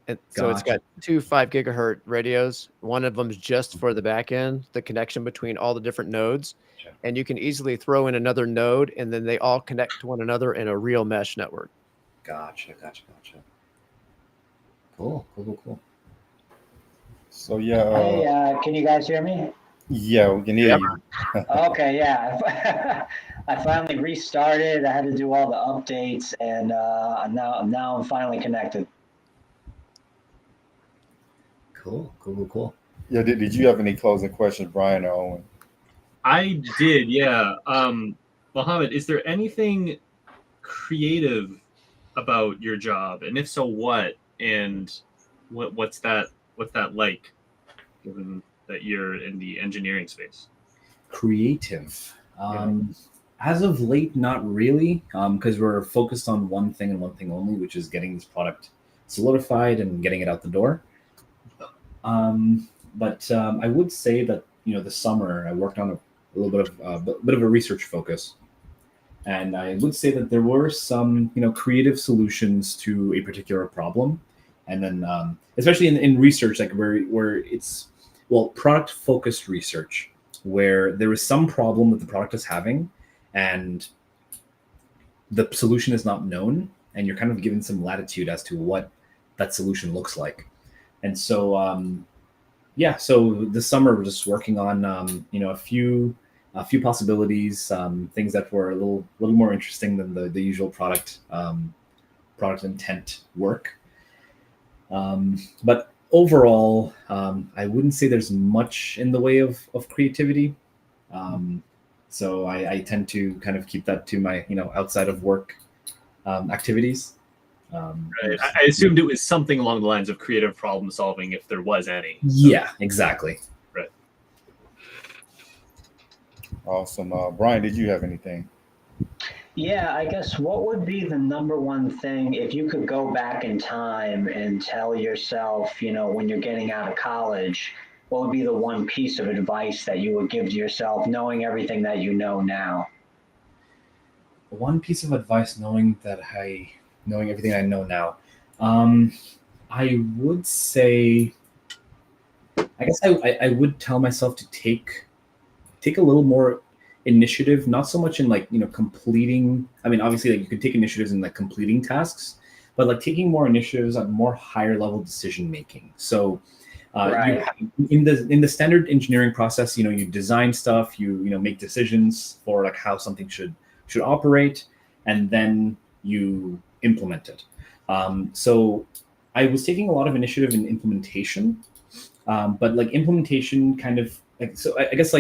And so it's got 2 5 gigahertz radios. One of them is just for the back end, the connection between all the different nodes. Gotcha. And you can easily throw in another node, and then they all connect to one another in a real mesh network. Gotcha. Cool. So yeah. Hey, can you guys hear me? Yeah, we can hear you. Okay, yeah. I finally restarted. I had to do all the updates, and now I'm finally connected. Cool. Yeah, did you have any closing questions, Brian or Owen? I did, yeah. Mohammed, is there anything creative about your job, and if so, what? And what's that like, given that you're in the engineering space? Creative. As of late, not really, because we're focused on one thing and one thing only, which is getting this product solidified and getting it out the door. But I would say that this summer I worked on a little bit of a research focus, And I would say that there were some, creative solutions to a particular problem. And then, especially in research, like where it's, well, product focused research, where there is some problem that the product is having and the solution is not known, and you're kind of given some latitude as to what that solution looks like. And so, so this summer we're just working on, a few possibilities, things that were a little more interesting than the usual product intent work. But overall, I wouldn't say there's much in the way of creativity. So I tend to kind of keep that to my, outside of work activities. Right. I assumed it was something along the lines of creative problem solving, if there was any. Yeah, exactly. Right. Awesome. Brian, did you have anything? Yeah, I guess what would be the number one thing if you could go back in time and tell yourself, when you're getting out of college, what would be the one piece of advice that you would give to yourself, knowing everything that you know now? One piece of advice, knowing everything I know now, I would say, I guess I would tell myself to take a little more initiative, not so much in completing. I mean, obviously, you can take initiatives in completing tasks, but taking more initiatives on more higher level decision making. So, Right. in the standard engineering process, you design stuff, you make decisions for how something should operate, and then you implement it. So I was taking a lot of initiative in implementation, but implementation kind of so I guess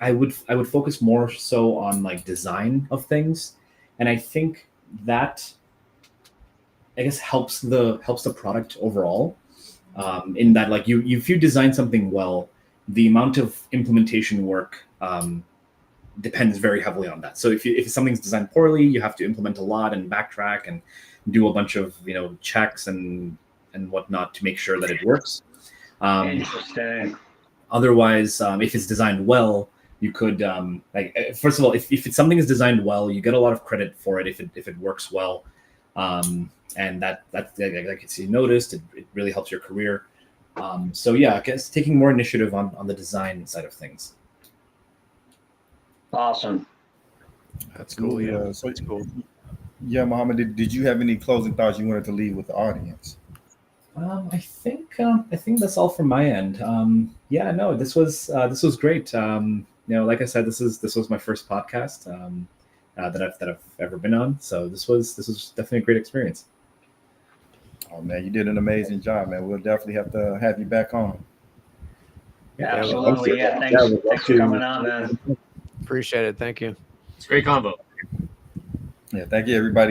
I would focus more so on design of things, and I think that helps the product overall. In that if you design something well, the amount of implementation work depends very heavily on that. So if something's designed poorly, you have to implement a lot and backtrack and do a bunch of checks and whatnot to make sure that it works. Interesting. Otherwise, if it's designed well, you could first of all, if something is designed well, you get a lot of credit for it if it works well, and that gets you noticed. It really helps your career. So yeah, I guess taking more initiative on the design side of things. Awesome. That's cool. Yeah, So, that's cool. yeah, Mohammed, did you have any closing thoughts you wanted to leave with the audience? I think that's all from my end. Yeah, no, this was great. Like I said, this was my first podcast that I've ever been on. So this was definitely a great experience. Oh man, you did an amazing job, man. We'll definitely have to have you back on. Yeah, Absolutely. Yeah. we'd love Thanks for to. coming on, man. appreciate it. Thank you. It's a great combo. Yeah, thank you, everybody.